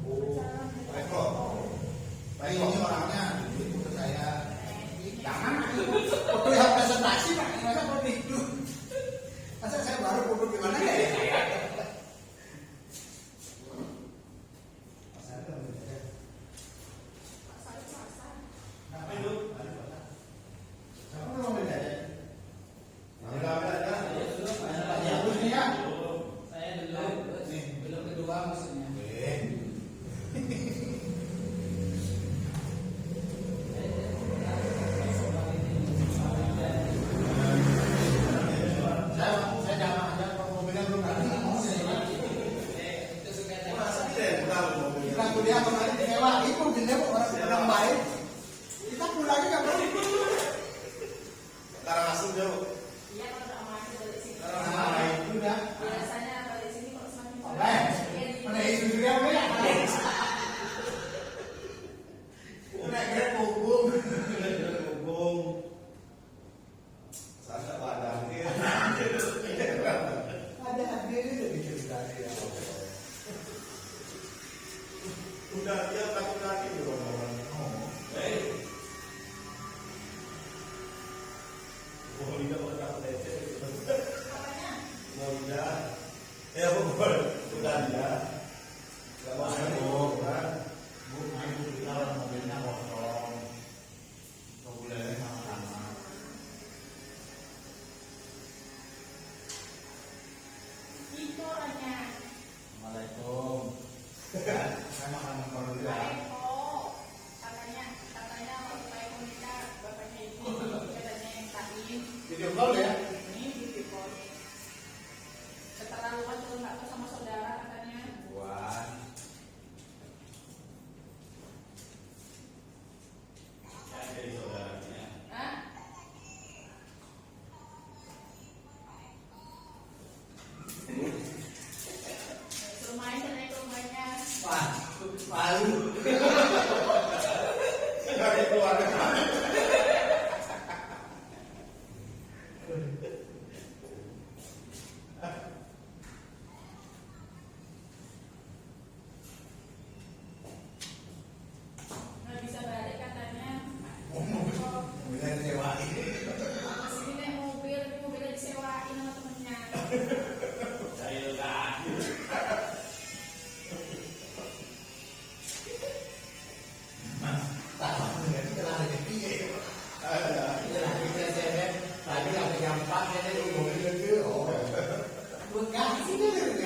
[SPEAKER 5] Berjalan
[SPEAKER 3] Baik kok. Baik ini orangnya, itu ke saya. Jangan foto yang presentasi Pak, masa foto itu. Masa saya baru foto gimana ya?
[SPEAKER 6] saya belum kedua maksudnya.
[SPEAKER 3] Saya jangan aja kalau mobilnya belum ada.
[SPEAKER 6] Itu suka ada.
[SPEAKER 2] Masa tidak kenal mobil?
[SPEAKER 3] Kita kuliah kemarin sewa, itu mobilnya orang baik. Kita pulangnya nggak boleh.
[SPEAKER 2] Sekarang langsung jauh.
[SPEAKER 5] Iya kalau udah masuk dari sini.
[SPEAKER 3] Nah, itu udah.
[SPEAKER 5] Biasanya kalau di sini kalau semakin
[SPEAKER 3] Oke, mana itu juga apa ya? Udah kira hubung.
[SPEAKER 2] Hubung. Saya padang dia.
[SPEAKER 3] Ada hadir itu diceritain ya.
[SPEAKER 2] Udah dia takut lagi belum orang. Hei. Oh, tidak boleh takut lecet.
[SPEAKER 5] Apanya?
[SPEAKER 2] Mau tidak? Ya bukan. Udah tidak. Gak mau sibuk kan?
[SPEAKER 3] Bu, main bu kita orang mobilnya kosong. Mobilnya sama-sama.
[SPEAKER 5] Itu orangnya.
[SPEAKER 3] Assalamualaikum. Saya makan makan dulu ya.
[SPEAKER 5] Baik kok. Katanya waktu saya komunitas bapaknya itu katanya yang tadi
[SPEAKER 3] Video call ya?
[SPEAKER 5] ini video call. Keterlaluan tuh nggak tahu sama saudara katanya.
[SPEAKER 3] Buat.
[SPEAKER 2] Jadi saudaranya.
[SPEAKER 5] Hah? Suruh main ke naik ke rumahnya.
[SPEAKER 3] Wah, malu.
[SPEAKER 2] Dari keluarga.
[SPEAKER 5] Nggak bisa balik katanya.
[SPEAKER 3] Mobilnya disewain.
[SPEAKER 5] Kesini naik mobil, tapi mobilnya disewain sama temennya.
[SPEAKER 2] Saya udah.
[SPEAKER 3] Tahu nggak sih kalau ada piye? Iya, saya tadi ada yang 4 saya itu mobil itu. Oh. Buat kasih deh.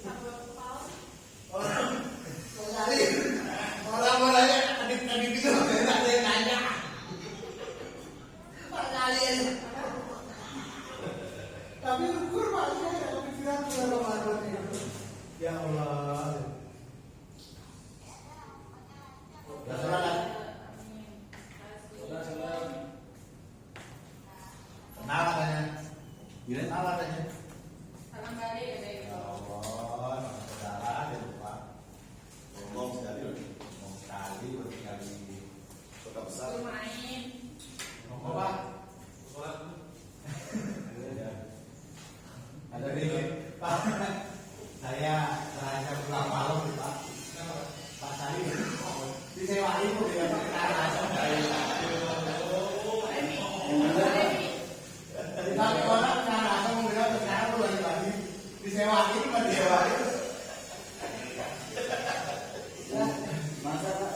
[SPEAKER 5] Sambal kepala.
[SPEAKER 3] Orang mulanya adik-adik itu ada yang nanya. Pak kalian. Tapi ukur Pak, saya ada pikiran bulan Ramadan itu. Ya Allah. Ya salah. Kenal katanya. Gila kenal katanya.
[SPEAKER 5] Salam balik ya kayak
[SPEAKER 3] Ya
[SPEAKER 5] gitu.
[SPEAKER 3] Allah, saudara dia lupa.
[SPEAKER 2] Ngomong sekali loh.
[SPEAKER 3] Ngomong sekali, berkali.
[SPEAKER 2] Kota besar.
[SPEAKER 5] Suruh main.
[SPEAKER 3] Ngomong Pak.
[SPEAKER 2] Sholat.
[SPEAKER 3] Ada di Pak. Saya raja pulang malam nih Pak. Pak Sari disewain kok dia pakai raja. Tapi orang raja mau bilang sekarang lu lagi disewain sama disewain.
[SPEAKER 4] Masa Pak?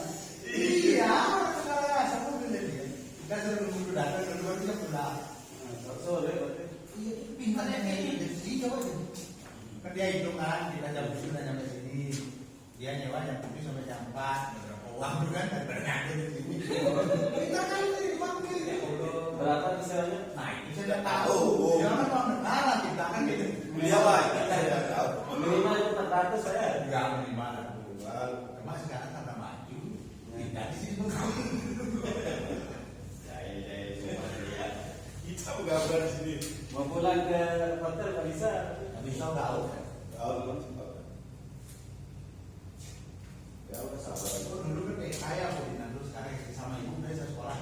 [SPEAKER 3] Iya, sekarang raja mau bilang dia. Kita suruh nunggu datang kedua bisa pulang.
[SPEAKER 4] Sore berarti.
[SPEAKER 3] Iya, pintarnya kayak gitu. Coba aja. Kan dia hitungan, kita jam 7 dan sampai sini. Dia nyewa jam 7 sampai jam 4. Berapa uang tuh kan? Berapa di sini. Pintar kali ini dipanggil.
[SPEAKER 4] Berapa misalnya?
[SPEAKER 3] Nah, itu saya nggak tahu. Jangan mau kenalan kita kan gitu.
[SPEAKER 2] Beliau Pak, kita tidak tahu.
[SPEAKER 4] Minimal 400 saya.
[SPEAKER 3] Enggak minimal. Cuma sekarang karena maju. Kita di sini
[SPEAKER 2] Saya cuma lihat. Kita gambar di sini.
[SPEAKER 4] Mau pulang ke hotel nggak bisa.
[SPEAKER 3] Tapi tahu tahu.
[SPEAKER 2] Tahun belum sempat. Ya udah sabar.
[SPEAKER 3] Itu dulu kan kayak saya aku di Nandus, sekarang sama ibu dari sekolah.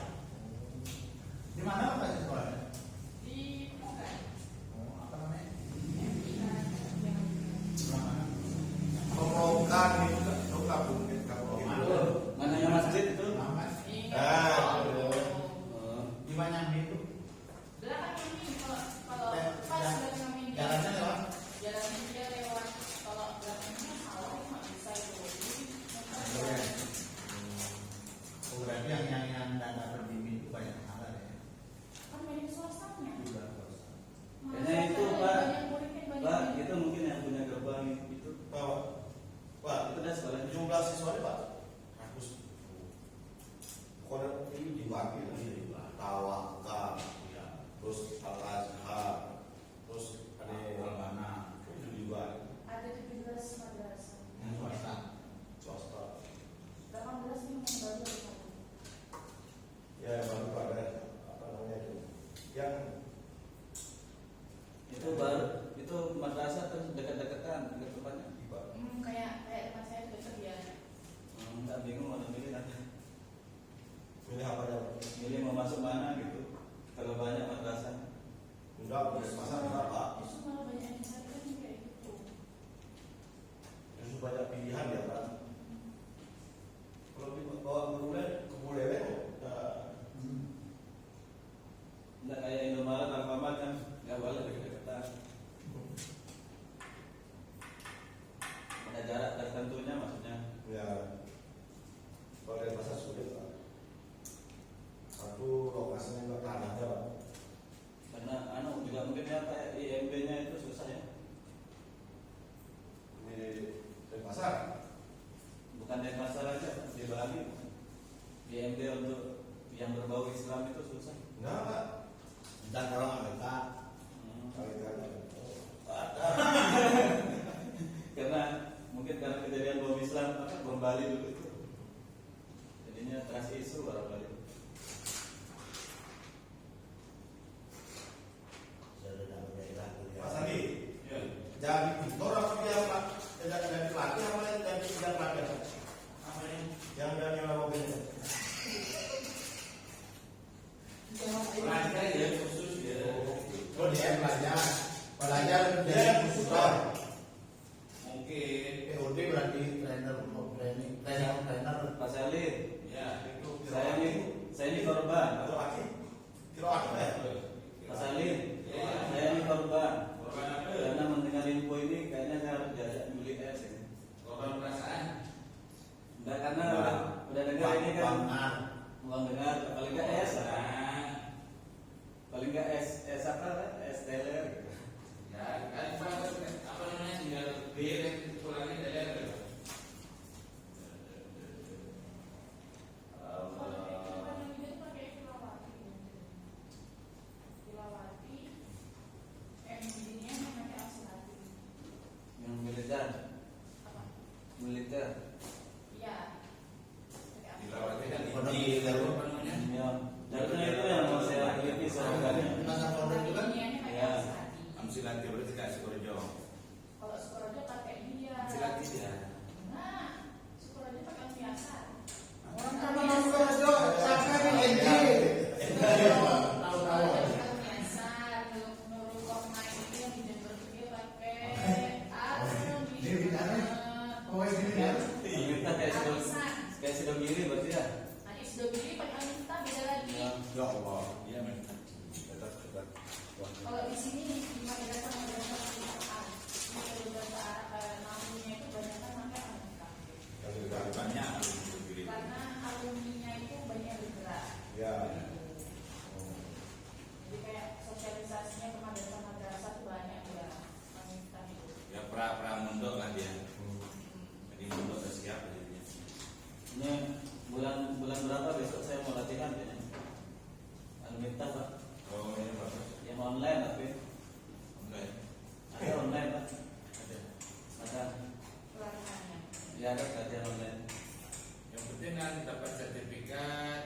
[SPEAKER 3] Di mana Pak sekolahnya?
[SPEAKER 5] Di Pokai.
[SPEAKER 3] Oh, apa namanya?
[SPEAKER 2] Perokan itu kan bukit
[SPEAKER 4] Mana yang masjid itu?
[SPEAKER 3] Mamat. Di mana itu?
[SPEAKER 5] Belakang ini kalau
[SPEAKER 3] Eh,
[SPEAKER 5] pas
[SPEAKER 3] ya.
[SPEAKER 5] belakang ini
[SPEAKER 3] Jalannya lewat?
[SPEAKER 5] jalannya dia lewat kalau belakangnya salah nggak bisa itu.
[SPEAKER 3] Iya. Oh, berarti yang dana berbimbing itu banyak salah ya?
[SPEAKER 5] Kan banyak swastanya.
[SPEAKER 3] Juga.
[SPEAKER 4] Kayaknya itu, Pak. Pak, itu mungkin yang punya gerbang itu.
[SPEAKER 2] Pak,
[SPEAKER 4] Itu dah sekolahnya.
[SPEAKER 2] jumlah siswanya Pak 100. Pokoknya ini diwakil Tawakal, terus Al-Azhar, terus ada Al-Bana, itu juga
[SPEAKER 5] Ada 17 madrasah.
[SPEAKER 3] Yang swasta.
[SPEAKER 2] swasta.
[SPEAKER 5] 18 ini yang baru ada satu.
[SPEAKER 2] Ya baru ada apa namanya itu yang
[SPEAKER 4] Itu baru, itu madrasah terus dekat-dekatan, dekat tempatnya.
[SPEAKER 5] Kayak tempat saya deket ya.
[SPEAKER 4] Nggak bingung mana milih nanti.
[SPEAKER 2] milih apa ya?
[SPEAKER 4] Milih mau masuk mana gitu. Kalau banyak madrasah.
[SPEAKER 2] Enggak, masa enggak Pak?
[SPEAKER 5] Justru malah banyak yang cari kan kayak gitu.
[SPEAKER 2] Justru banyak pilihan ya Pak. Kalau bawa ke Buleleng,
[SPEAKER 4] Nggak kayak Indomaret, Alfamart kan nggak boleh dekat-dekatan. Ada jarak tertentunya maksudnya.
[SPEAKER 2] ya kalau dari pasar sulit Pak. Satu lokasinya enggak tanahnya Pak.
[SPEAKER 4] Karena juga mungkin ya kayak IMB-nya itu susah ya.
[SPEAKER 2] Di pasar.
[SPEAKER 4] Bukan di pasar aja, di Bali. IMB untuk yang berbau Islam itu susah.
[SPEAKER 2] Enggak Pak.
[SPEAKER 3] Dan kalau Amerika,
[SPEAKER 2] Kali-kali.
[SPEAKER 4] Karena mungkin karena kejadian bom Islam apa bom Bali dulu itu. Jadinya trust isu orang Bali.
[SPEAKER 2] Pak Sandi, jadi pintor apa dia Pak? Jadi pelatih apa jadi tidak pelatih? Apa ini? Yang dari mobilnya?
[SPEAKER 4] Belajar ya khusus ya.
[SPEAKER 3] oh dia belajar
[SPEAKER 2] Dia
[SPEAKER 3] dari
[SPEAKER 2] khusus
[SPEAKER 3] khusus.
[SPEAKER 2] Pak.
[SPEAKER 4] Mungkin
[SPEAKER 3] POD berarti trainer.
[SPEAKER 4] Pak Salin.
[SPEAKER 6] Ya, itu
[SPEAKER 4] Saya ini korban.
[SPEAKER 2] Atau lagi? Kira apa ya?
[SPEAKER 4] Pak Salin. Saya ini korban. Karena mendengar info ini kayaknya saya harus diajak beli es ini.
[SPEAKER 6] korban perasaan.
[SPEAKER 4] Enggak karena udah dengar ini kan. Uang dengar paling enggak es. Paling enggak es apa? Es teler gitu.
[SPEAKER 6] Ya, kan apa namanya tinggal beli pulangnya dari
[SPEAKER 5] Kalau yang depan yang itu pakai Filawati. Filawati. MD-nya pakai Asilati.
[SPEAKER 4] Yang militer.
[SPEAKER 5] Apa?
[SPEAKER 4] Militer.
[SPEAKER 5] Iya. Pakai Asilati.
[SPEAKER 6] Dilawati kan
[SPEAKER 3] Pondok
[SPEAKER 6] di
[SPEAKER 3] di Garut.
[SPEAKER 6] apa namanya?
[SPEAKER 4] Ya. Jarutnya itu yang mau saya teliti soalnya.
[SPEAKER 3] Pasar pondok juga.
[SPEAKER 5] MD-nya pakai
[SPEAKER 4] Ya.
[SPEAKER 5] Asilati.
[SPEAKER 6] Amsilanti berarti kayak Sukorejo.
[SPEAKER 5] Kalau Sukorejo pakai dia.
[SPEAKER 6] Amsilanti ya.
[SPEAKER 5] Nah, Sukorejo pakai biasa.
[SPEAKER 3] Orang kamu masuk ke Rejo, siapa di NJ? Tahu-tahu.
[SPEAKER 5] Sukorejo biasa. Nurul Kornai itu yang di Jember itu dia pakai
[SPEAKER 3] Dia bicara. Oh, ini kan?
[SPEAKER 4] Kita kayak Sidogiri berarti ya.
[SPEAKER 5] Nanti sudah beli pakai Alita beda lagi.
[SPEAKER 2] Ya Allah.
[SPEAKER 6] Iya, men.
[SPEAKER 2] Tetap.
[SPEAKER 5] Kalau di sini di madrasah Al-Quran, di madrasah namanya itu banyak kan pakai Alita.
[SPEAKER 2] Yang juga
[SPEAKER 6] Banyak.
[SPEAKER 5] Karena alumninya itu banyak yang bergerak.
[SPEAKER 2] ya.
[SPEAKER 5] Jadi kayak sosialisasinya ke madrasah itu banyak ya Alita itu.
[SPEAKER 6] Ya pra-mundok lah dia. Jadi mundok udah siap jadinya.
[SPEAKER 4] Ini bulan berapa besok saya mau latihan kayaknya. Minta Pak.
[SPEAKER 6] Oh, ini bagus.
[SPEAKER 4] Yang online tapi
[SPEAKER 6] Enggak.
[SPEAKER 4] ada online Pak. Ada.
[SPEAKER 5] Pelatihannya.
[SPEAKER 4] Ya ada latihan online.
[SPEAKER 6] Yang penting kan dapat sertifikat,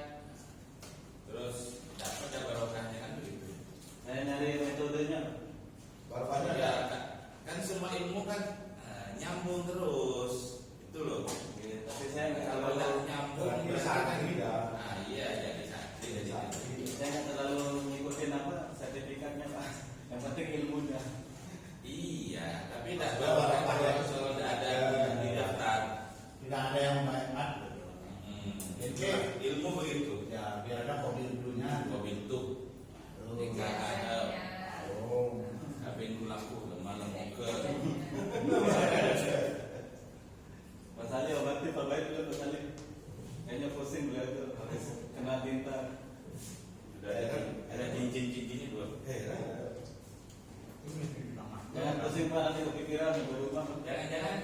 [SPEAKER 6] terus dapat ada barokahnya kan begitu.
[SPEAKER 4] Saya nyari metodenya.
[SPEAKER 2] Bapaknya
[SPEAKER 6] Ya, kan suruh
[SPEAKER 2] cuma ilmu kan nyambung terus itu loh.
[SPEAKER 4] Tapi saya nggak
[SPEAKER 2] Kalau
[SPEAKER 4] terlalu
[SPEAKER 2] nggak nyambung
[SPEAKER 3] Bisa tidak.
[SPEAKER 2] nah iya jadi sakti jadi
[SPEAKER 4] saya nggak terlalu ngikutin apa sertifikatnya Pak. Yang penting ilmunya.
[SPEAKER 2] iya tapi tidak bawa kalau tidak ada di daftar.
[SPEAKER 3] Tidak ada yang banyak.
[SPEAKER 2] Ilmu begitu.
[SPEAKER 3] Ya biar ada kopi dulunya.
[SPEAKER 2] Mobil tuh jika ada
[SPEAKER 3] Oh.
[SPEAKER 2] kabin lampu malam ke
[SPEAKER 4] Pak Salih obatnya Pak baik dulu Pak Salih. Kayaknya pusing beliau tuh habis kena tinta.
[SPEAKER 2] sudah ada cincin-cincinnya dua.
[SPEAKER 4] Jangan pusing Pak nanti kepikiran di rumah.
[SPEAKER 2] Jangan-jangan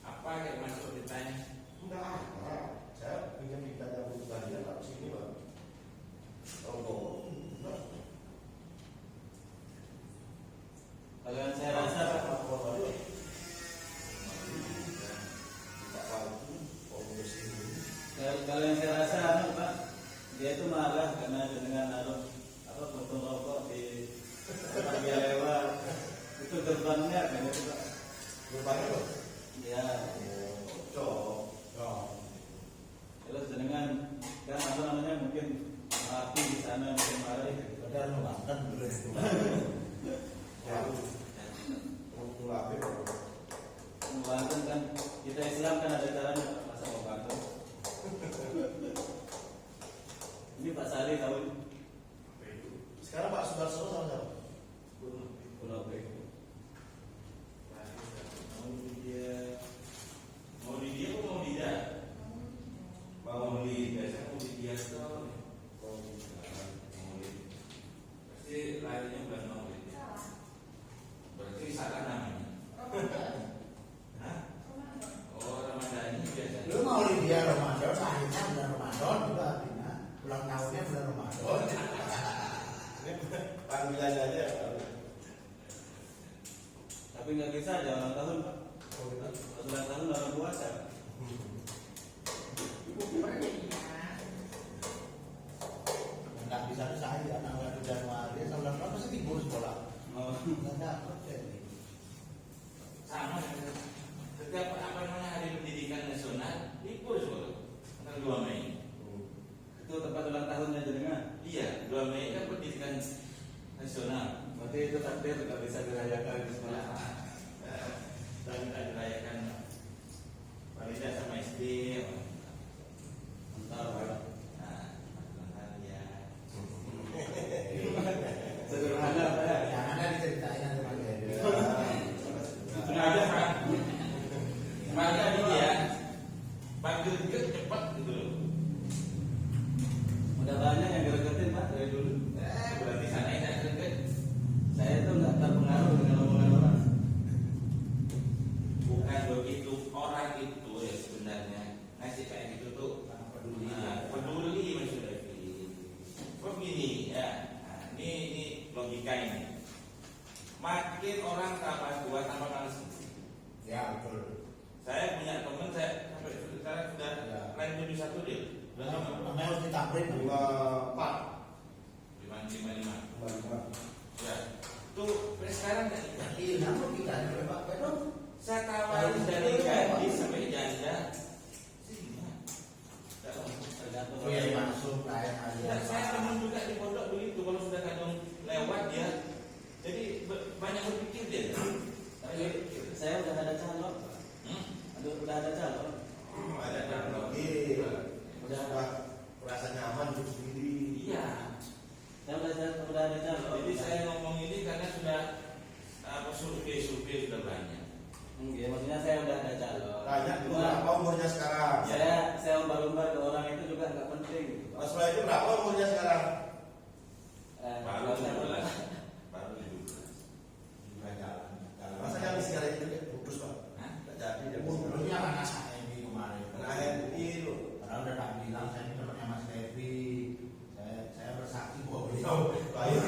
[SPEAKER 2] apa yang masuk ditanya?
[SPEAKER 3] Enggak ada. Saya pinjam kita ada bukannya tak sini Pak. Oh.
[SPEAKER 4] Kalau yang saya rasa kalau yang saya rasa Pak, dia itu marah karena dengan apa potong rokok di tempat dia lewat itu gerbangnya kan itu Pak.
[SPEAKER 3] Berapa itu?
[SPEAKER 4] Ya. Terus dengan kan apa namanya mungkin api di sana mungkin marah.
[SPEAKER 3] Ada nonton dulu. Ya.
[SPEAKER 4] Banten kan kita Islam kan ada caranya masa mau banten. Ini Pak Salih tahu ini?
[SPEAKER 3] Sekarang Pak Sudarso sama siapa?
[SPEAKER 4] Pulau B.
[SPEAKER 2] Mau di dia atau mau di dia? Mau di biasa mau di dia tuh. Pasti lahirnya bulan Maulid. Berarti salah namanya. Hah? Oh Ramadan biasa.
[SPEAKER 3] Lu mau dia Ramadan, akhirnya bulan Ramadan juga artinya ulang tahunnya bulan Ramadan.
[SPEAKER 2] Panggilan aja.
[SPEAKER 4] Tapi nggak bisa aja ulang tahun Pak. Ulang tahun orang puasa.
[SPEAKER 3] Nggak bisa saya tanggal 1 Januari sampai berapa sih libur sekolah?
[SPEAKER 4] Oh.
[SPEAKER 3] Nggak dapat jadi.
[SPEAKER 2] Sama setiap apa namanya hari pendidikan nasional libur sekolah tanggal 2 Mei.
[SPEAKER 4] Itu tempat ulang tahunnya jenengan.
[SPEAKER 2] Iya 2 Mei kan pendidikan nasional.
[SPEAKER 4] Berarti itu takdir nggak bisa dirayakan di sekolah.
[SPEAKER 2] Dan kita dirayakan Balita sama SD.
[SPEAKER 4] Entar Pak.
[SPEAKER 2] Nah, ya.
[SPEAKER 4] Sederhana Pak ya.
[SPEAKER 3] Jangan ada diceritain nanti pakai.
[SPEAKER 2] Sudah ada Pak. Maka dia panggil ke cepat gitu loh.
[SPEAKER 4] Udah banyak yang gregetin Pak dari dulu.
[SPEAKER 2] Berarti sana tidak greget.
[SPEAKER 4] Saya itu nggak terpengaruh dengan omongan orang.
[SPEAKER 2] Bukan begitu, orang itu ya sebenarnya ngasih kayak gitu tuh peduli, maksudnya. Begini ya, nah, ini logika ini. Makin orang tambah tua tambah males.
[SPEAKER 3] Ya betul.
[SPEAKER 2] Saya punya teman saya sampai sekarang sudah
[SPEAKER 3] Ya.
[SPEAKER 2] lain 71 dia.
[SPEAKER 3] Namanya harus ditabrak
[SPEAKER 2] 54 55. Ya. Tuh sekarang nggak nikah.
[SPEAKER 3] Iya, namun kita ada Pak Pedro.
[SPEAKER 2] Saya tawarin dari gadis sampai janda.
[SPEAKER 4] Tergantung.
[SPEAKER 3] Oh iya masuk kayak
[SPEAKER 2] Ya, saya teman juga di pondok begitu kalau sudah kadang lewat dia. Jadi banyak berpikir dia.
[SPEAKER 4] Tapi saya udah ada calon. Aduh, udah ada calon.
[SPEAKER 2] Ada calon.
[SPEAKER 4] Udah
[SPEAKER 3] merasa nyaman untuk sendiri.
[SPEAKER 2] Iya.
[SPEAKER 4] Saya udah ada calon.
[SPEAKER 2] Jadi saya ngomong ini karena sudah survei sudah banyak.
[SPEAKER 4] Ya, maksudnya saya udah ada calon.
[SPEAKER 3] Banyak
[SPEAKER 4] Cuma
[SPEAKER 3] berapa umurnya sekarang?
[SPEAKER 4] saya umbar-umbar ke orang itu juga nggak penting.
[SPEAKER 3] Mas Roy itu berapa umurnya sekarang?
[SPEAKER 2] Baru 17. Baru 17.
[SPEAKER 3] Masa yang sekarang itu putus Pak?
[SPEAKER 2] Hah?
[SPEAKER 3] Tidak jadi. Umurnya anak saya ini kemarin. Anak itu. Padahal udah tak bilang saya ini temannya Mas Devi. Saya bersaksi bahwa beliau baik.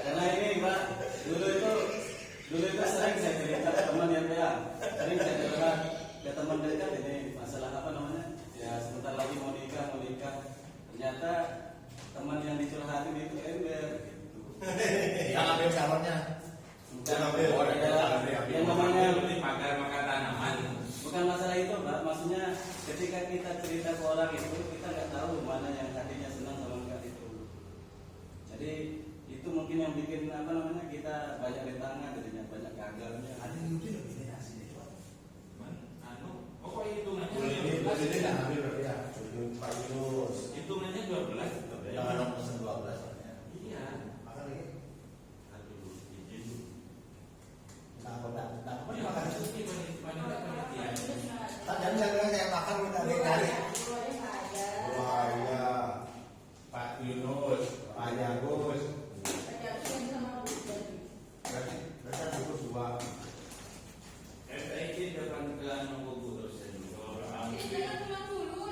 [SPEAKER 4] Karena ini Pak, dulu itu sering saya cerita ke teman yang sering saya cerita ke teman dekat ini masalah apa namanya? Ya sebentar lagi mau nikah. Ternyata teman yang dicurhatin itu ember. Gitu.
[SPEAKER 3] Ya Yang ambil calonnya.
[SPEAKER 4] Bukan
[SPEAKER 3] ambil.
[SPEAKER 4] yang namanya
[SPEAKER 2] beli makan tanaman.
[SPEAKER 4] bukan masalah itu, Pak. Maksudnya ketika kita cerita ke orang itu, kita nggak tahu mana yang hatinya senang sama enggak itu. Jadi itu mungkin yang bikin apa namanya kita banyak rintangan, jadinya banyak gagalnya.
[SPEAKER 3] Ada yang lucu lebih dari asli itu.
[SPEAKER 2] Pokoknya hitungannya
[SPEAKER 3] Boleh ini nggak ambil berarti ya. Pak Yunus.
[SPEAKER 2] hitungannya 12 tetap ya.
[SPEAKER 3] Jangan dong pesen 12 soalnya.
[SPEAKER 2] Iya.
[SPEAKER 3] Makan lagi.
[SPEAKER 2] Aduh, izin.
[SPEAKER 3] Kita kodak. Kita
[SPEAKER 2] Ya,
[SPEAKER 3] kodak makan.
[SPEAKER 2] itu panitia.
[SPEAKER 3] Jangan bilang saya makan udah dari. Wah iya. Pak Yunus, Pak Agus. Berarti Agus dua.
[SPEAKER 2] Saya izin depan ke nunggu dosen.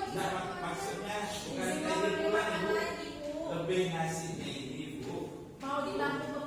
[SPEAKER 2] Nah, maksudnya bukan izin pulang, Ibu. Lebih ngasihnya ini, Ibu.
[SPEAKER 5] Mau dibantu